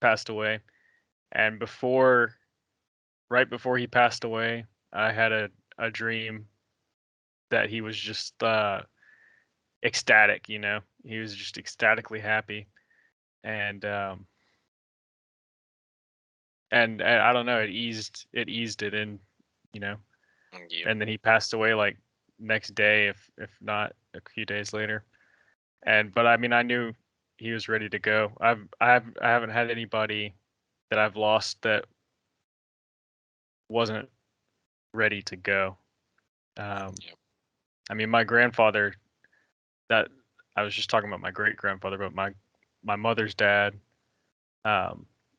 passed away, and right before he passed away, I had a dream that he was just ecstatic. You know, he was just ecstatically happy, and and I don't know, it eased it in, you know, Yep. and then he passed away like next day, if not a few days later. And but I mean, I knew he was ready to go. I haven't had anybody that I've lost that wasn't ready to go. Yep. I mean, my grandfather, that I was just talking about my great grandfather, but my mother's dad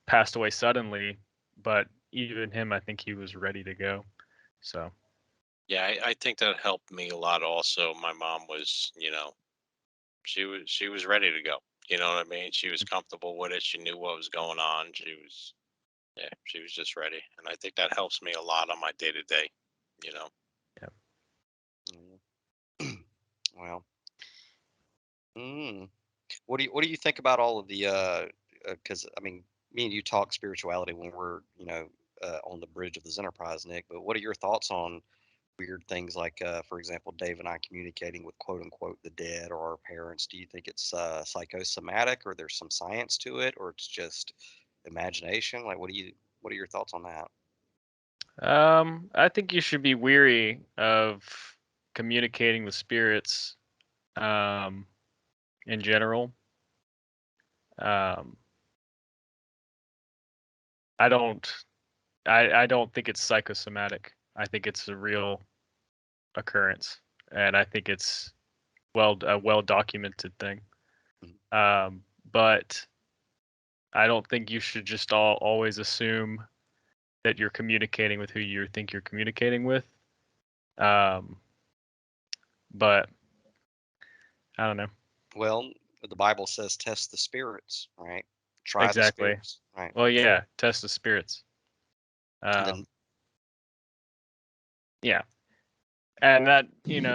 passed away suddenly, but even him, I think he was ready to go. So Yeah, I think that helped me a lot. Also, my mom was, she was ready to go. You know what I mean? She was comfortable with it. She knew what was going on. She was just ready, and I think that helps me a lot on my day to day. You know. Mm. Well, mm. What do you think about all of the? Because I mean, me and you talk spirituality when we're on the bridge of this enterprise, Nick. But what are your thoughts on weird things like, for example, Dave and I communicating with quote unquote the dead or our parents? Do you think it's psychosomatic, or there's some science to it, or it's just imagination? Like, what are your thoughts on that? I think you should be weary of communicating with spirits in general. Um, I don't I don't think it's psychosomatic. I think it's a real occurrence, and I think it's a well documented thing. But I don't think you should just always assume that you're communicating with who you think you're communicating with. But I don't know. Well, the Bible says test the spirits, right? Try the Exactly. spirits, right? Well, yeah, test the spirits. And then Yeah, and that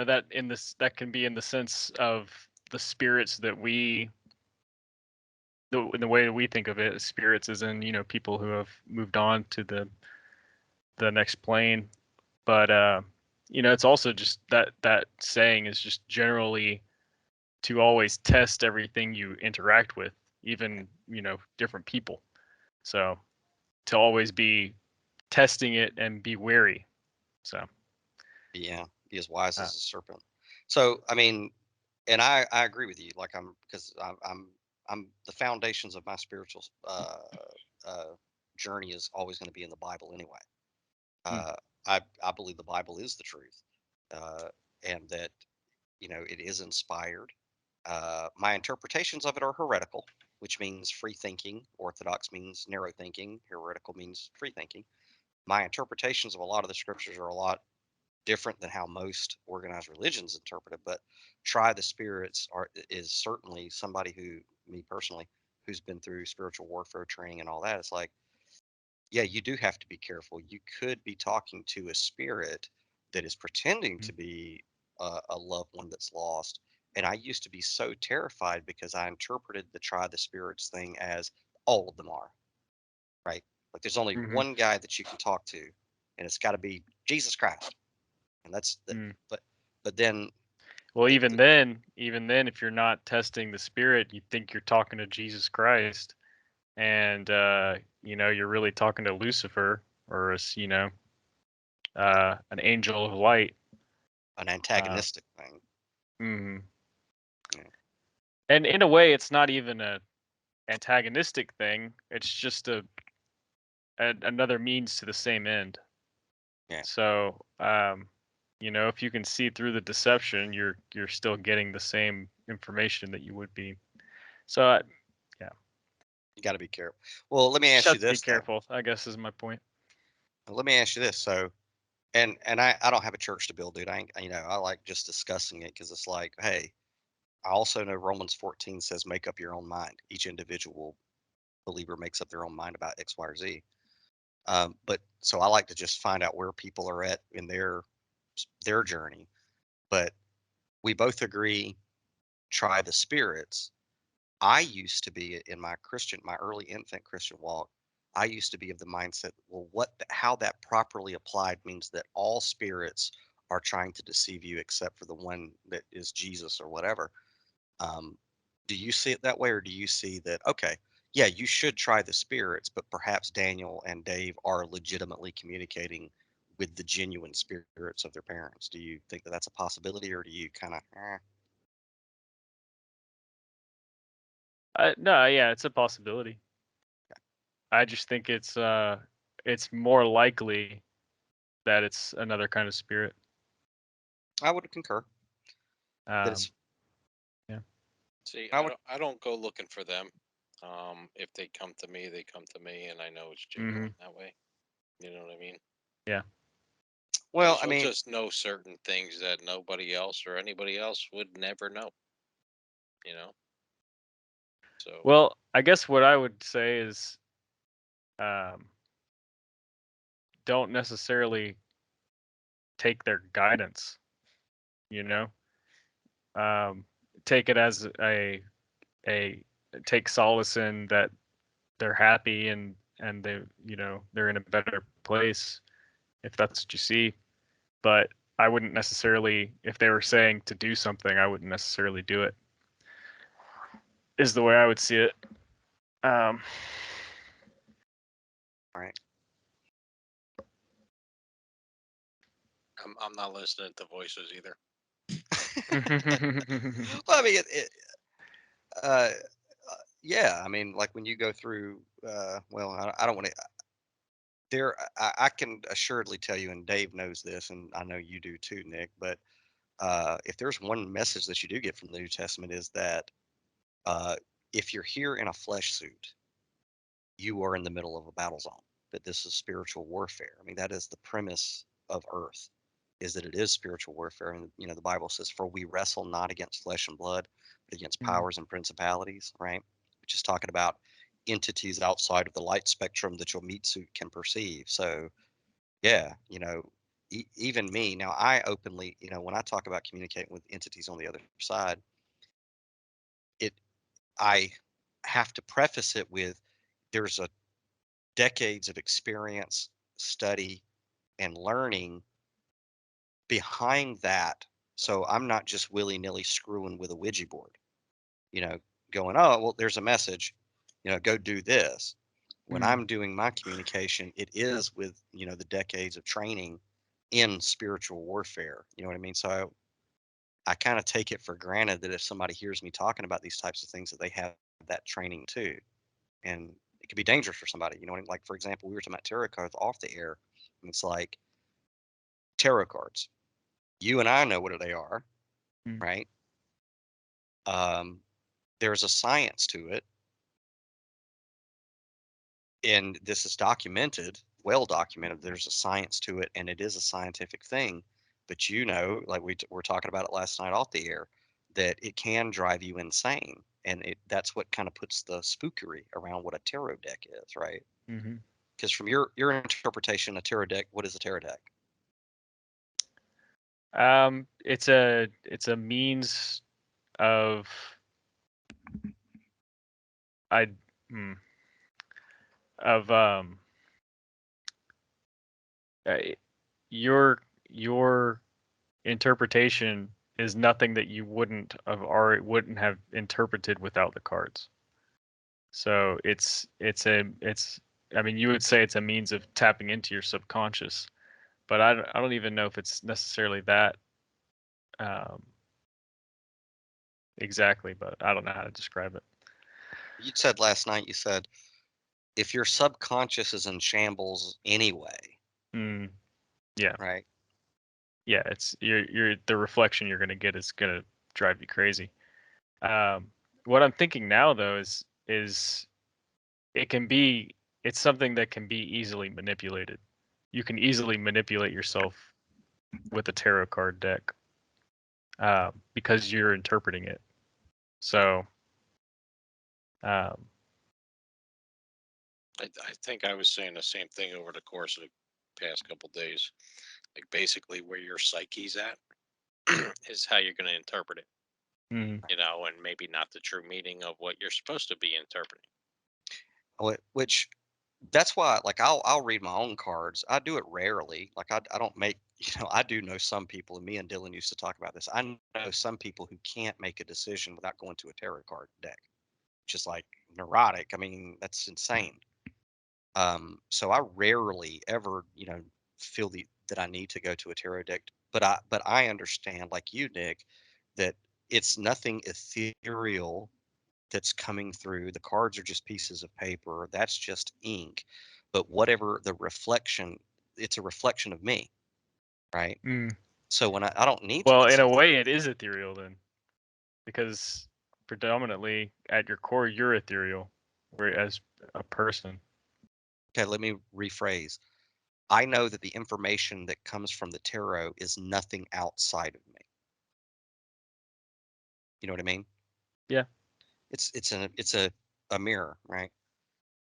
that in this that can be in the sense of the spirits that the way that we think of it, spirits as in people who have moved on to the next plane. But it's also just that saying is just generally to always test everything you interact with, even different people. So to always be testing it and be wary. So yeah, be as wise uh, as a serpent. So I mean, and I agree with you. Like because I'm the foundations of my spiritual uh, journey is always going to be in the Bible anyway. hmm, Uh, I believe the Bible is the truth, uh, and that it is inspired. My interpretations of it are heretical, which means free thinking. Orthodox means narrow thinking. Heretical means free thinking. My interpretations of a lot of the scriptures are a lot different than how most organized religions interpret it. But try the spirits is certainly somebody who, me personally, who's been through spiritual warfare training and all that. It's like, yeah, you do have to be careful. You could be talking to a spirit that is pretending hmm, to be a loved one that's lost. And I used to be so terrified because I interpreted the try the spirits thing as all of them are, right? Like there's only hmm, one guy that you can talk to, and it's got to be Jesus Christ. And that's the, hmm. but then Well, the, even then, if you're not testing the spirit, you think you're talking to Jesus Christ, and you're really talking to Lucifer or an angel of light. an Uh, antagonistic thing. mhm. Yeah. And in a way, it's not even a antagonistic thing. It's just another means to the same end. Yeah. So, if you can see through the deception, you're still getting the same information that you would be. So, yeah, You got to be careful. Well, let me just ask you have to be this though. careful, I guess, is my point. Let me ask you this. So, and I don't have a church to build, dude. I ain't, I like just discussing it because it's like, hey, I also know Romans 14 says make up your own mind. Each individual believer makes up their own mind about X, Y, or Z. But so I like to just find out where people are at in their journey. But we both agree, try the spirits. I used to be in my early infant Christian walk. I used to be of the mindset, well, how that properly applied means that all spirits are trying to deceive you except for the one that is Jesus or whatever. Um, do you see it that way, or do you see that, okay, yeah, you should try the spirits, but perhaps Daniel and Dave are legitimately communicating with the genuine spirits of their parents? Do you think that that's a possibility, or do you kind of, No, yeah, it's a possibility. I just think it's more likely that it's another kind of spirit. I would concur that Um, it's. yeah. See, I would. I don't go looking for them. If they come to me, they come to me, and I know it's genuine that way. You know what I mean? Yeah. Well, I You'll mean, just know certain things that nobody else or anybody else would never know. You know. So Well, I guess what I would say is, um, don't necessarily take their guidance. You know, um, take it as a take solace in that they're happy and they they're in a better place if that's what you see. But I wouldn't necessarily, if they were saying to do something, I wouldn't necessarily do it. Is the way I would see it. Um, all right. I'm not listening to voices either. Well, I mean, uh, yeah. I mean, like when you go through, well, I don't want to. I can assuredly tell you, and Dave knows this, and I know you do too, Nick. But if there's one message that you do get from the New Testament is that uh, if you're here in a flesh suit, you are in the middle of a battle zone. That this is spiritual warfare. I mean, that is the premise of Earth, is that it is spiritual warfare. And the Bible says, "For we wrestle not against flesh and blood, but against powers and principalities." Right? Which is talking about entities outside of the light spectrum that your meat suit can perceive. So, yeah, even me now, I openly, when I talk about communicating with entities on the other side, it I have to preface it with there's a decades of experience, study, and learning behind that. So I'm not just willy-nilly screwing with a Ouija board, you know, going, oh, well, there's a message, go do this. When I'm doing my communication, it is with, the decades of training in spiritual warfare. You know what I mean? So I kind of take it for granted that if somebody hears me talking about these types of things, that they have that training too. And it could be dangerous for somebody. Like for example, we were talking about tarot cards off the air, and it's like tarot cards. You and I know what they are, right? Um, there's a science to it, and this is documented, well documented. There's a science to it, and it is a scientific thing. But like were talking about it last night off the air, that it can drive you insane, and that's what kind of puts the spookery around what a tarot deck is, right? mm-hmm. Because from your interpretation, a tarot deck, what is a tarot deck? It's a means of I hmm, of uh, your interpretation is nothing that you wouldn't have interpreted without the cards. So it's I mean, you would say it's a means of tapping into your subconscious, but I don't even know if it's necessarily that um, exactly, but I don't know how to describe it. You said last night, you said if your subconscious is in shambles anyway, Mm, yeah, right? yeah. It's you're the reflection you're gonna get is gonna drive you crazy. What I'm thinking now though is it can be it's something that can be easily manipulated. You can easily manipulate yourself with a tarot card deck because you're interpreting it. So um, I think I was saying the same thing over the course of the past couple days. Like basically where your psyche's at is how you're going to interpret it. mm, And maybe not the true meaning of what you're supposed to be interpreting. Which that's why, like, I'll read my own cards. I do it rarely. Like, I don't make, I do know some people, and me and Dylan used to talk about this. I know some people who can't make a decision without going to a tarot card deck, which is like neurotic. I mean, that's insane. So I rarely ever, feel that I need to go to a tarot deck. But I understand, like you, Nick, that it's nothing ethereal that's coming through. The cards are just pieces of paper. That's just ink. But whatever the reflection, it's a reflection of me, right? Mm. So when I don't need to Well, get in a something. way, it is ethereal then, because predominantly at your core, you're ethereal, whereas a person. Okay, let me rephrase. I know that the information that comes from the tarot is nothing outside of me. You know what I mean? Yeah. It's a mirror, right?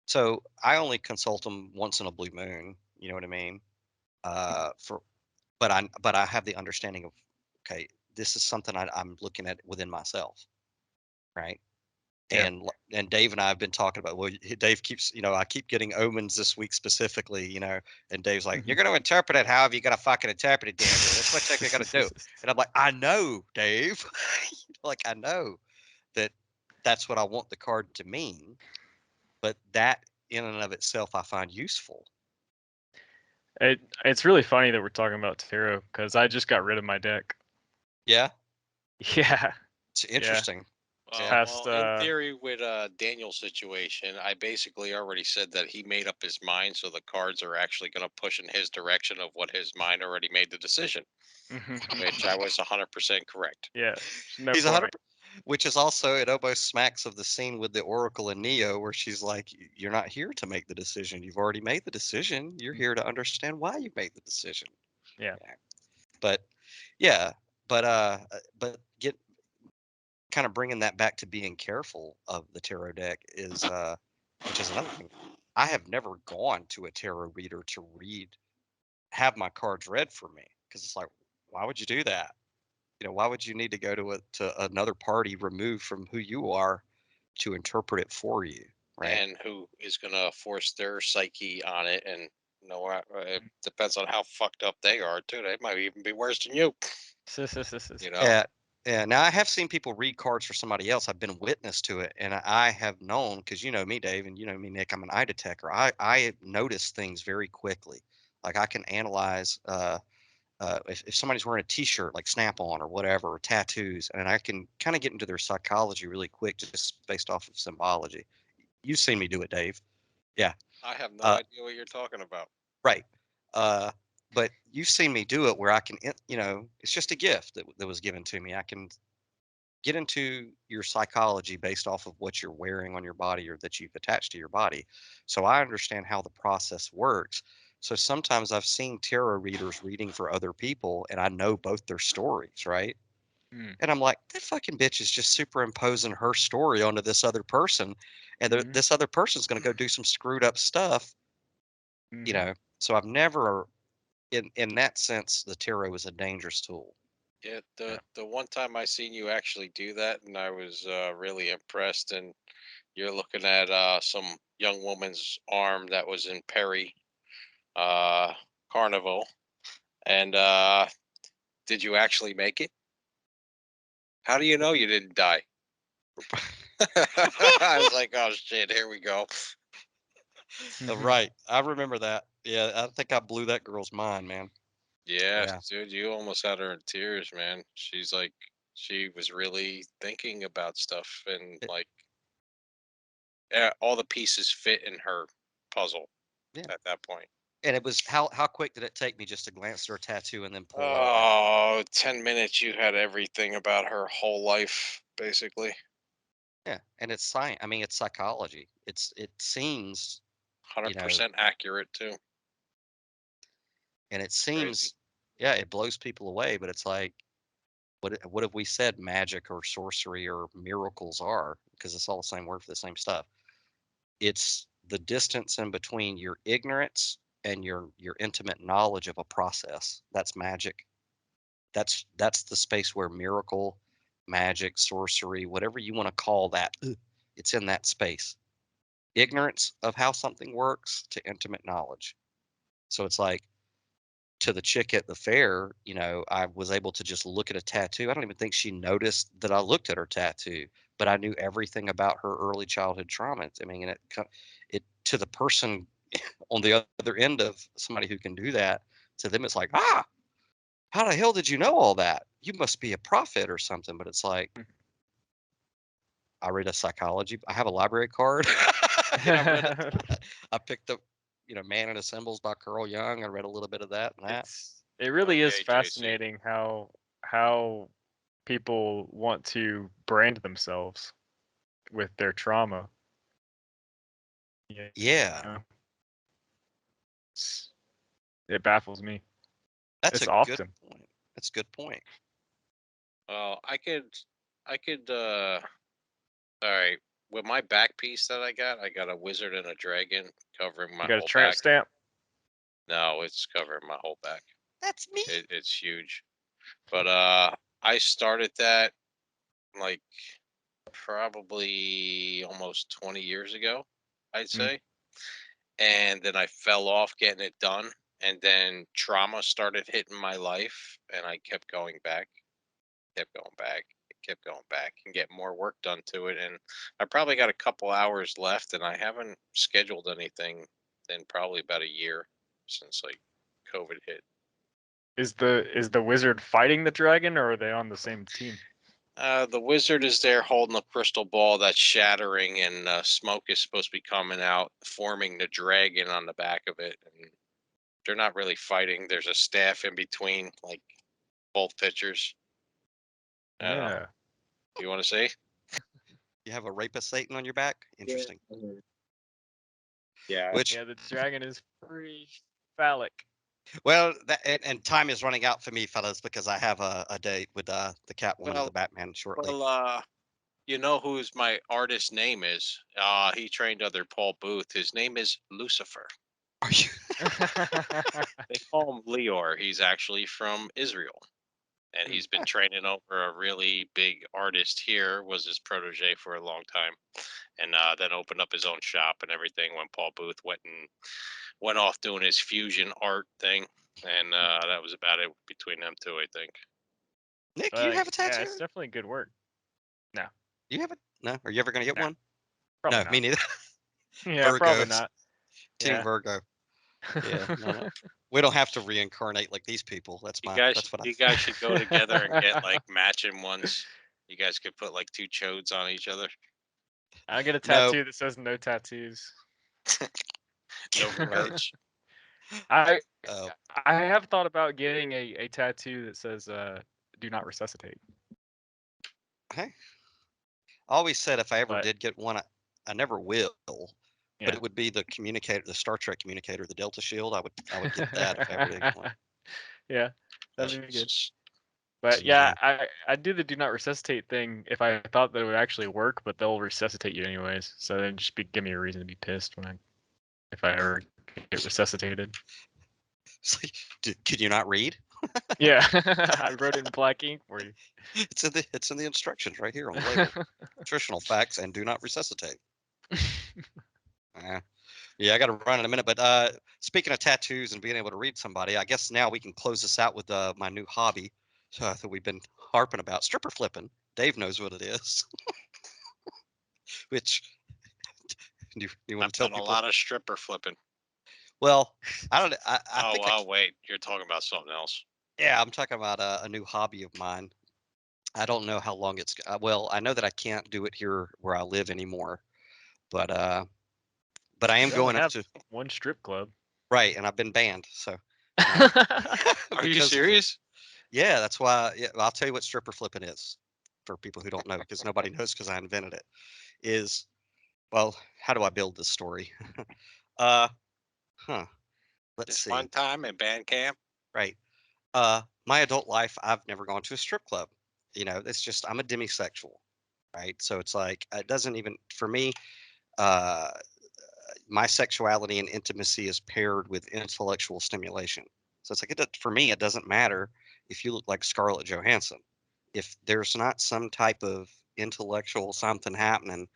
So I only consult them once in a blue moon. You know what I mean? For but I have the understanding of, okay, this is something I'm looking at within myself, right? Yeah. And Dave and I have been talking about. Well, Dave keeps, I keep getting omens this week specifically, and Dave's like, "You're going to interpret it however you got to fucking interpret it, Daniel. That's what you're going to do." And I'm like, "I know, Dave. Like I know that that's what I want the card to mean, but that in and of itself I find useful." It's really funny that we're talking about tarot because I just got rid of my deck. Yeah, Yeah. it's Yeah. interesting. Yeah. Past In theory, with Daniel's situation, I basically already said that he made up his mind, so the cards are actually going to push in his direction of what his mind already made the decision, which I was 100% correct. Yeah. No He's point. 100, which is also, it almost smacks of the scene with the Oracle and Neo, where she's like, "You're not here to make the decision. You've already made the decision. You're here to understand why you made the decision." Yeah. But yeah, but get kind of bringing that back to being careful of the tarot deck is, which is another thing. I have never gone to a tarot reader to have my cards read for me, because it's like, why would you do that? Why would you need to go to another party removed from who you are to interpret it for you, right? And who is going to force their psyche on it? And it depends on how fucked up they are too. They might even be worse than you. You know. Yeah, yeah. Now I have seen people read cards for somebody else. I've been witness to it, and I have known, because you know me, Dave, and you know me, Nick. I'm an eye detector. I notice things very quickly. Like I can analyze if somebody's wearing a T-shirt like Snap-on or whatever, or tattoos, and I can kind of get into their psychology really quick just based off of symbology. You've seen me do it, Dave. Yeah. I have no Uh, idea what you're talking about. right. Uh, but you've seen me do it where I can, it's just a gift that was given to me. I can get into your psychology based off of what you're wearing on your body or that you've attached to your body. So I understand how the process works. So sometimes I've seen tarot readers reading for other people and I know both their stories, right? Mm. And I'm like, that fucking bitch is just superimposing her story onto this other person. And this other person's going to go do some screwed up stuff, you know? So I've never, in that sense, the tarot is a dangerous tool. Yeah, the one time I seen you actually do that, and I was really impressed. And you're looking at some young woman's arm that was in Perry uh, Carnival, and did you actually make it? How do you know you didn't die? I was like, oh shit, here we go. Right. I remember that. Yeah, I think I blew that girl's mind, man. Yeah, Yeah. dude, you almost had her in tears, man. She's like, she was really thinking about stuff, and It, like, yeah, all the pieces fit in her puzzle yeah. at that point. And it was, how quick did it take me just to glance through her tattoo and then pull all that? Oh, 10 minutes, you had everything about her whole life, basically. Yeah. And it's science. I mean, it's psychology. It seems, you know, 100% accurate, too. and it Crazy. seems, yeah, it blows people away, but it's like, what have we said magic or sorcery or miracles are? Because it's all the same word for the same stuff. It's the distance in between your ignorance and your intimate knowledge of a process. That's magic. That's the space where miracle, magic, sorcery, whatever you want to call that, it's in that space. Ignorance of how something works to intimate knowledge. So it's like, to the chick at the fair, I was able to just look at a tattoo. I don't even think she noticed that I looked at her tattoo, but I knew everything about her early childhood trauma. I mean, and it to the person on the other end of somebody who can do that, to them it's like, how the hell did you know all that? You must be a prophet or something. But it's like, I read a psychology. I have a library card. I read it. I picked up, Man and His Symbols by Carl Jung. I read a little bit of that and that. It really is Okay, JC. fascinating how people want to brand themselves with their trauma. Yeah. It baffles me. That's It's a often. good point. That's a good point. Well, I could, all right. With my back piece that I got a wizard and a dragon covering my You got a whole tramp back. stamp? No, it's covering my whole back. That's me. It's huge. But I started that like probably almost 20 years ago, I'd say. And then I fell off getting it done. And then trauma started hitting my life, and I kept going back, kept going back, and get more work done to it. And I probably got a couple hours left, and I haven't scheduled anything in probably about a year since like COVID hit. Is the wizard fighting the dragon, or are they on the same team? The wizard is there holding a crystal ball that's shattering, and smoke is supposed to be coming out, forming the dragon on the back of it. And they're not really fighting. There's a staff in between, like both pictures. I don't know. Yeah. You want to see? You have a rapist Satan on your back? Interesting. Yeah. Which, Yeah, the dragon is pretty phallic. well, and time is running out for me, fellas, because I have a date with the Catwoman of the Batman shortly. Well, you know whose my artist name is? He trained under Paul Booth. His name is Lucifer. Are you? They call him Leor. He's actually from Israel. And he's been training over a really big artist here, was his protege for a long time, and then opened up his own shop and everything when Paul Booth went off doing his fusion art thing, and that was about it between them two, I think. Nick, you have a tattoo? Yeah, it's definitely good work. No. You have it? No? Are you ever going to get No. one? Probably No, not. me neither. Yeah, probably Virgos. not. Team Yeah. Virgo. Yeah, no. We don't have to reincarnate like these people. That's You my. guys, That's what you I. guys should go together and get like matching ones. You guys could put like two chodes on each other. I'll get a No. tattoo that says no tattoos. No Right. regrets. I Oh, I have thought about getting a tattoo that says do not resuscitate. hey. I always said if I ever But did get one, I never will. yeah. But it would be the communicator, the Star Trek communicator, the Delta Shield. I would get that if I ever did get one. Yeah, that'd be good. Jesus. But Yeah. yeah, I do the do not resuscitate thing if I thought that it would actually work, but they'll resuscitate you anyways. So then just give me a reason to be pissed if I ever get resuscitated. It's like, can you not read? Yeah, I wrote it in black ink for you. It's in the instructions right here on the label. Nutritional facts and do not resuscitate. Yeah, I got to run in a minute. But speaking of tattoos and being able to read somebody, I guess now we can close this out with my new hobby that we've been harping about, stripper flipping. Dave knows what it is. Which you want I've to tell done a people? lot of stripper flipping. Well, I don't. I think. Wait, you're talking about something else. Yeah, I'm talking about a new hobby of mine. I don't know how long it's. Well, I know that I can't do it here where I live anymore, but I am We only going up have to one strip club. right, and I've been banned. So. Are you because of serious? Yeah, that's why. Yeah, I'll tell you what stripper flipping is for people who don't know, because nobody knows because I invented it. Is well, how do I build this story? uh, huh. Let's This see. one time in band camp. Right. My adult life, I've never gone to a strip club. It's just I'm a demisexual, right? So it's like it doesn't even for me. Uh, my sexuality and intimacy is paired with intellectual stimulation. So it's like for me, it doesn't matter if you look like Scarlett Johansson. If there's not some type of intellectual something happening,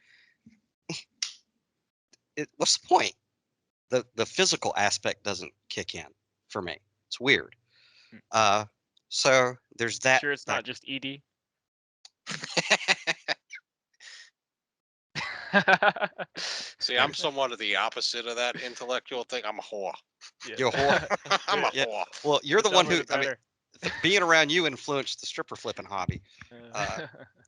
what's the point? The physical aspect doesn't kick in for me. It's weird. So there's that. Sure, it's not just ED. See, I'm somewhat of the opposite of that intellectual thing. I'm a whore. Yeah. You're a whore. I'm a Yeah. whore. Well, you're the one who. I mean, Better. being around you influenced the stripper flipping hobby.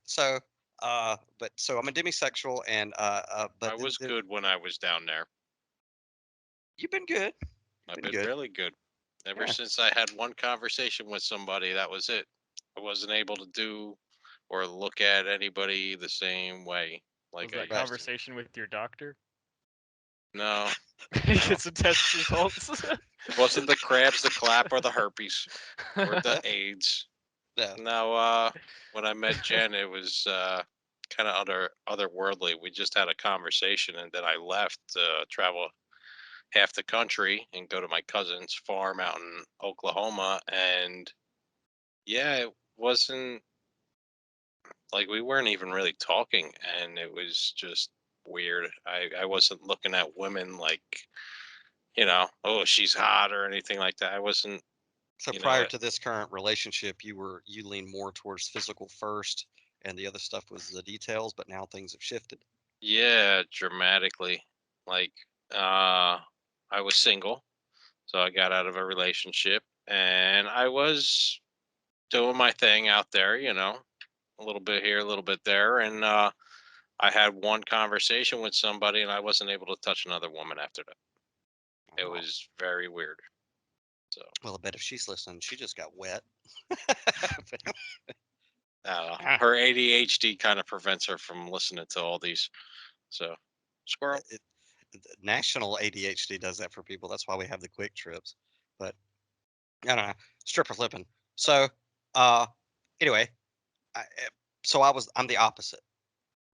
So But so I'm a demisexual, and but I was good when I was down there. you've been good. You've I've been been good. really good. Ever Yeah. since I had one conversation with somebody, that was it. I wasn't able to do or look at anybody the same way like Was I that used to. conversation with your doctor? No, Get some test results. it wasn't the crabs, the clap, or the herpes, or the Yeah. AIDS. No. No, when I met Jen, it was kind of otherworldly. We just had a conversation, and then I left to travel half the country and go to my cousin's farm out in Oklahoma. And yeah, it wasn't like we weren't even really talking, and it was just weird. I wasn't looking at women like, oh, she's hot or anything like that. I wasn't, So you know, prior to this current relationship, you lean more towards physical first, and the other stuff was the details. But now things have shifted. yeah, dramatically. Like, I was single, so I got out of a relationship, and I was doing my thing out there, a little bit here, a little bit there, and I had one conversation with somebody, and I wasn't able to touch another woman after that. It Oh, was very weird. So, well, I bet if she's listening, she just got wet. Ah, her ADHD kind of prevents her from listening to all these. So, squirrel. it, national ADHD does that for people. That's why we have the quick trips. But I don't know. Stripper flipping. So, uh, anyway, so I'm the opposite.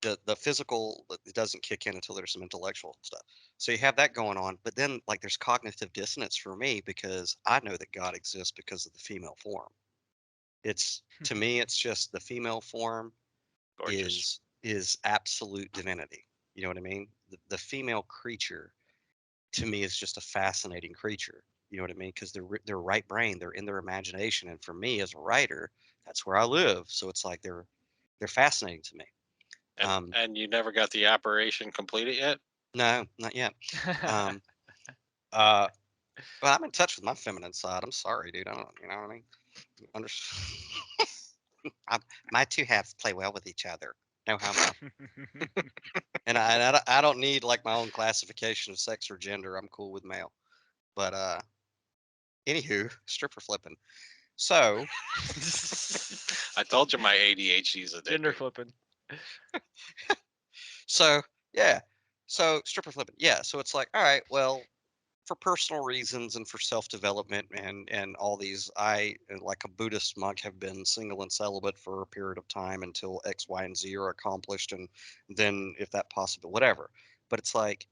The physical it doesn't kick in until there's some intellectual stuff. So you have that going on, but then like there's cognitive dissonance for me because I know that God exists because of the female form. It's to me, it's just the female form Gorgeous. is absolute divinity. You know what I mean? The female creature to me is just a fascinating creature. You know what I mean? Because they're right brain, they're in their imagination, and for me as a writer, that's where I live. So it's like they're fascinating to me. And Um, and you never got the operation completed yet? no, not yet. Um, uh, but I'm in touch with my feminine side. I'm sorry, dude. I don't, you know what I mean? Under- my two halves play well with each other. No homo. And I don't need like my own classification of sex or gender. I'm cool with male. But anywho, stripper flipping. So I told you my ADHD is Gender addictive. flipping. so yeah. So stripper flipping. Yeah. So it's like, all right, well, for personal reasons and for self-development and all these, like a Buddhist monk, have been single and celibate for a period of time until X, Y, and Z are accomplished, and then if that possible, whatever. But it's like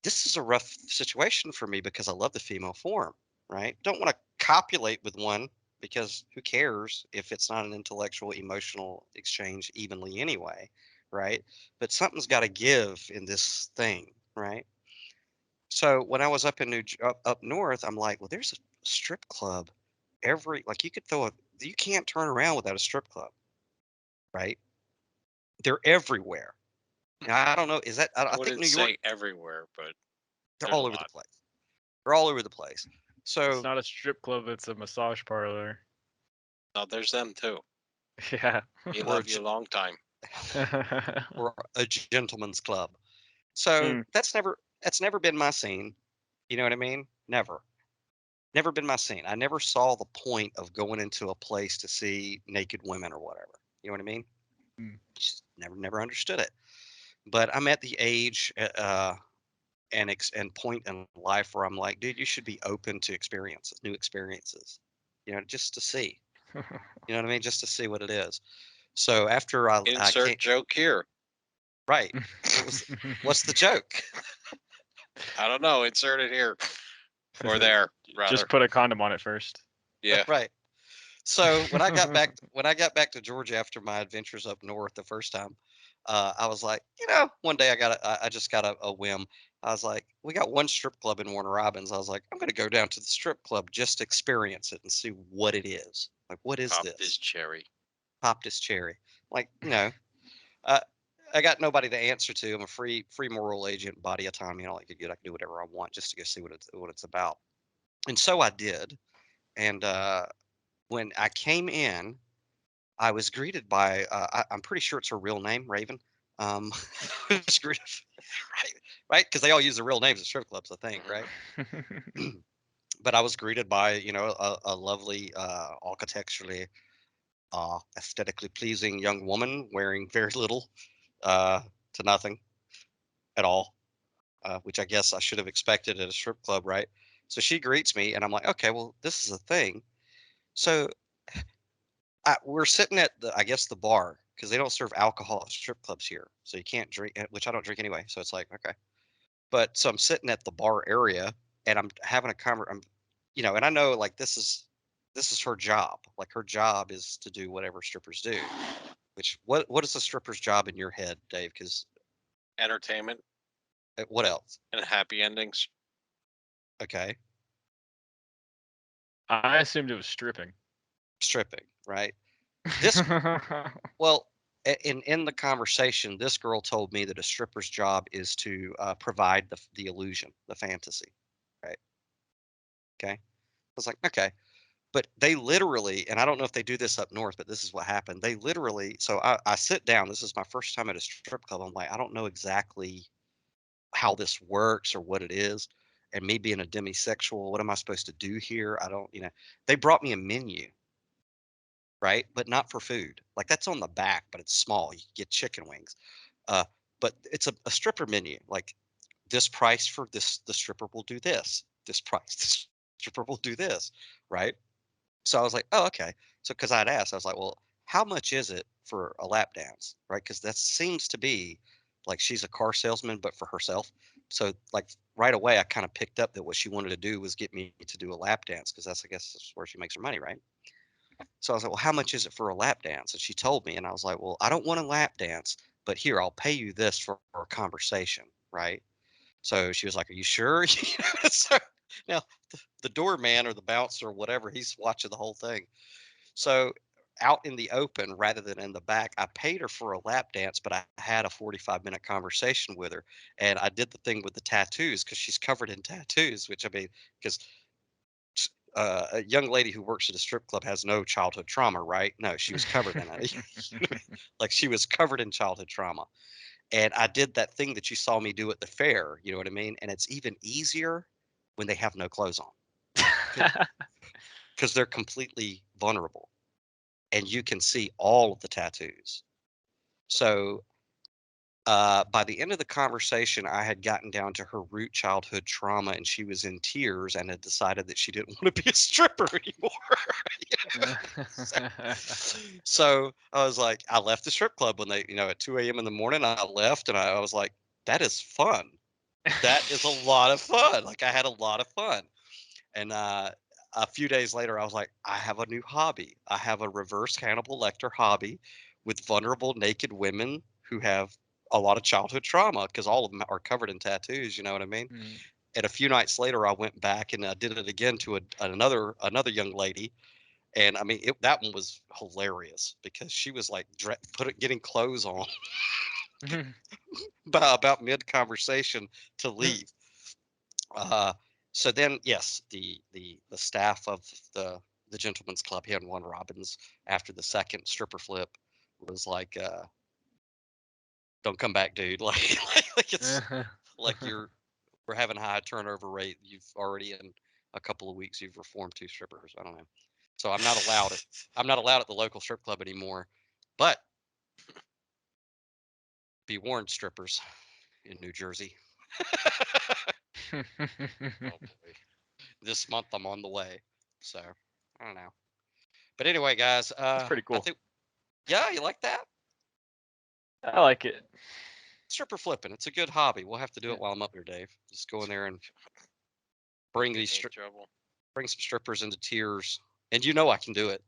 this is a rough situation for me because I love the female form, right? Don't want to copulate with one because who cares if it's not an intellectual, emotional exchange evenly anyway, right? But something's got to give in this thing, right? So when I was up in up north, I'm like, well, there's a strip club like you can't turn around without a strip club, right? They're everywhere. Now, I don't know, is that I I think wouldn't New York, say everywhere, but they're there's a all over the lot. place. They're all over the place. It's So not a strip club, it's a massage parlor. No, there's them too. Yeah. We or a, love you a long time. or a gentleman's club. So Mm. that's never been my scene. You know what I mean? Never been my scene. I never saw the point of going into a place to see naked women or whatever. You know what I mean? Mm. Just never understood it. But I'm at the age and point in life where I'm like, dude, you should be open to experiences, new experiences. Just to see. You know what I mean? Just to see what it is. So after I Insert can't joke here. right. What's the joke? I don't know. Insert it here or there, rather. Just put a condom on it first. Yeah. Right. So when I got back to Georgia after my adventures up north the first time, I was like, one day I just got a whim. I was like, we got one strip club in Warner Robins. I was like, I'm gonna go down to the strip club just to experience it and see what it is. Like, what is Pop this this? cherry. Pop this cherry. Like, uh, I got nobody to answer to. I'm a free moral agent, body autonomy, and all that good. I can do whatever I want just to go see what it's about. And so I did. And when I came in, I was greeted by, I'm pretty sure it's her real name, Raven. Um, I was greeted, right, right, because they all use their real names at strip clubs, I think, right? But I was greeted by, a lovely, architecturally, aesthetically pleasing young woman wearing very little, uh, to nothing at all, which I guess I should have expected at a strip club, right? So she greets me, and I'm like, okay, well, this is a thing. So we're sitting at I guess the bar because they don't serve alcohol at strip clubs here, so you can't drink, which I don't drink anyway. So it's like, okay, but so I'm sitting at the bar area and I'm having a I'm, and I know like this is her job. Like her job is to do whatever strippers do. Which what is a stripper's job in your head, Dave? Because Entertainment what else? and happy endings. Okay, I assumed it was stripping. stripping, right? This Well, in the conversation, this girl told me that a stripper's job is to provide the illusion, the fantasy, right? Okay, I was like, okay, but they literally, and I don't know if they do this up north, but this is what happened. They literally, so I sit down. This is my first time at a strip club. I'm like, I don't know exactly how this works or what it is. And me being a demisexual, what am I supposed to do here? I don't, they brought me a menu, right? But not for food. Like that's on the back, but it's small. You can get chicken wings. Uh, but it's a stripper menu. Like this price for this, the stripper will do this. This price, the stripper will do this, right? So I was like, oh, okay. So because I'd asked, I was like, well, how much is it for a lap dance, right? Because that seems to be like she's a car salesman, but for herself. So like right away, I kind of picked up that what she wanted to do was get me to do a lap dance because that's I guess that's where she makes her money, right? So I was like, well, how much is it for a lap dance? And she told me, and I was like, well, I don't want a lap dance, but here, I'll pay you this for a conversation, right? So she was like, are you sure? So now the doorman or the bouncer or whatever, he's watching the whole thing. So out in the open rather than in the back, I paid her for a lap dance, but I had a 45-minute conversation with her. And I did the thing with the tattoos because she's covered in tattoos, which I mean, because a young lady who works at a strip club has no childhood trauma, right? No, she was covered in it. Like she was covered in childhood trauma. And I did that thing that you saw me do at the fair, you know what I mean? And it's even easier when they have no clothes on because they're completely vulnerable and you can see all of the tattoos. So by the end of the conversation, I had gotten down to her root childhood trauma, and she was in tears and had decided that she didn't want to be a stripper anymore. So I was like, I left the strip club when they, at 2 a.m. in the morning, I left and I was like, that is fun. That is a lot of fun. Like I had a lot of fun. And a few days later, I was like, I have a new hobby. I have a reverse Hannibal Lecter hobby with vulnerable naked women who have a lot of childhood trauma because all of them are covered in tattoos. You know what I mean? Mm. And a few nights later, I went back and I did it again to another young lady. And I mean, that one was hilarious because she was like getting clothes on about mid conversation to leave. Uh, so then, yes, the staff of the gentleman's club here in One Robbins after the second stripper flip was like, "Don't come back, dude." Like it's like we're having a high turnover rate. You've already in a couple of weeks you've reformed 2 strippers. I don't know. So I'm not allowed at the local strip club anymore. But be warned, strippers in New Jersey. Oh boy. This month I'm on the way. So I don't know. But anyway, guys, That's pretty I cool. think yeah, you like that? I like it. Stripper flipping. It's a good hobby. We'll have to do Yeah. it while I'm up here, Dave. Just go in there and Don't bring get these me in trouble. bring some strippers into tears. And you know I can do it.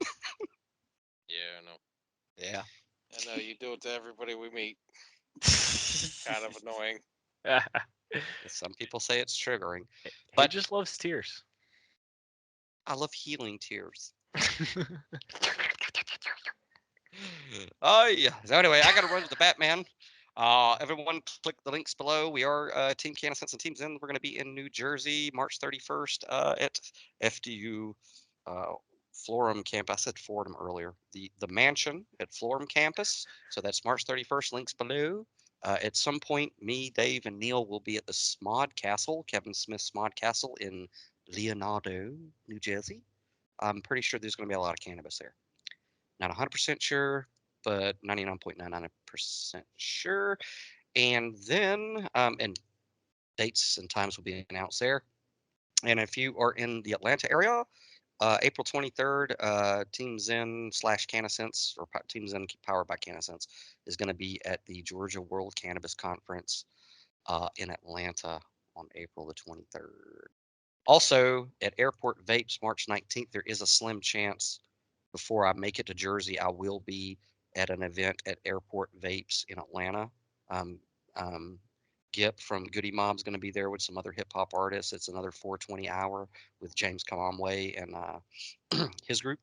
Yeah, I know. Yeah. I know you do it to everybody we meet. Kind of annoying. Some people say it's triggering, He but just loves tears. I love healing tears. Oh yeah. So anyway, I got to run to the Batman. Everyone, click the links below. We are Team Canna and Teams In. We're going to be in New Jersey, March 31st at FDU. Florham campus. I said Fordham earlier. The mansion at Florham campus. So that's March 31st. Links below. At some point, me, Dave, and Neil will be at the Smod Castle, Kevin Smith's Smod Castle in Leonardo, New Jersey. I'm pretty sure there's going to be a lot of cannabis there. Not 100% sure, but 99.99% sure. And then, and dates and times will be announced there. And if you are in the Atlanta area, April 23rd, Team Zen / CannaSense, or Team Zen powered by CannaSense, is going to be at the Georgia World Cannabis Conference in Atlanta on April the 23rd. Also, at Airport Vapes, March 19th, there is a slim chance before I make it to Jersey, I will be at an event at Airport Vapes in Atlanta. Um, um, Gip from Goody Mom's going to be there with some other hip hop artists. It's another 420 hour with James Conway and his group.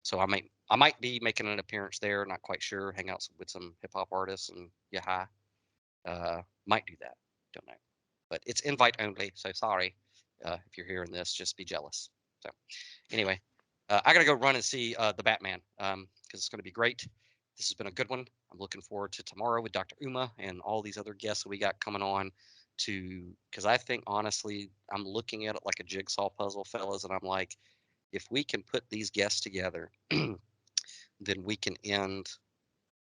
So I might be making an appearance there. Not quite sure. Hang out with some hip hop artists and yeah, hi. Might do that. Don't know. But it's invite only. So sorry if you're hearing this. Just be jealous. So anyway, I got to go run and see the Batman because it's going to be great. This has been a good one. I'm looking forward to tomorrow with Dr. Uma and all these other guests that we got coming on because I think honestly, I'm looking at it like a jigsaw puzzle, fellas, and I'm like, if we can put these guests together, then we can end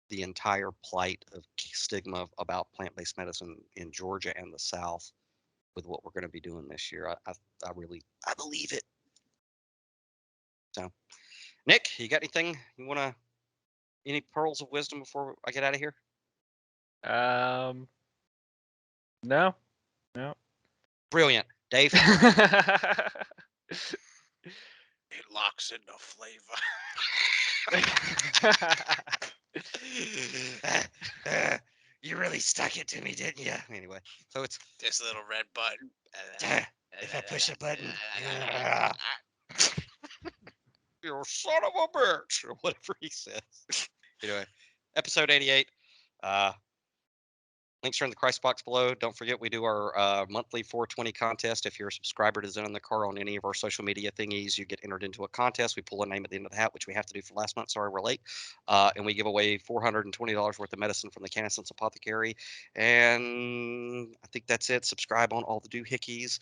the entire plight of stigma about plant-based medicine in Georgia and the South with what we're going to be doing this year. I really believe it. So, Nick, you got anything you want to? Any pearls of wisdom before I get out of here? No. Brilliant, Dave. It locks in the flavor. You really stuck it to me, didn't you? Anyway, so it's This little red button. if I push a button, you son of a bitch, or whatever he says. Anyway, episode 88. Links are in the Christ box below. Don't forget, we do our monthly 420 contest. If you're a subscriber to Zen in the Car on any of our social media thingies, you get entered into a contest. We pull a name at the end of the hat, which we have to do for last month. Sorry, we're late. And we give away $420 worth of medicine from the CannaSense Apothecary. And I think that's it. Subscribe on all the doohickeys.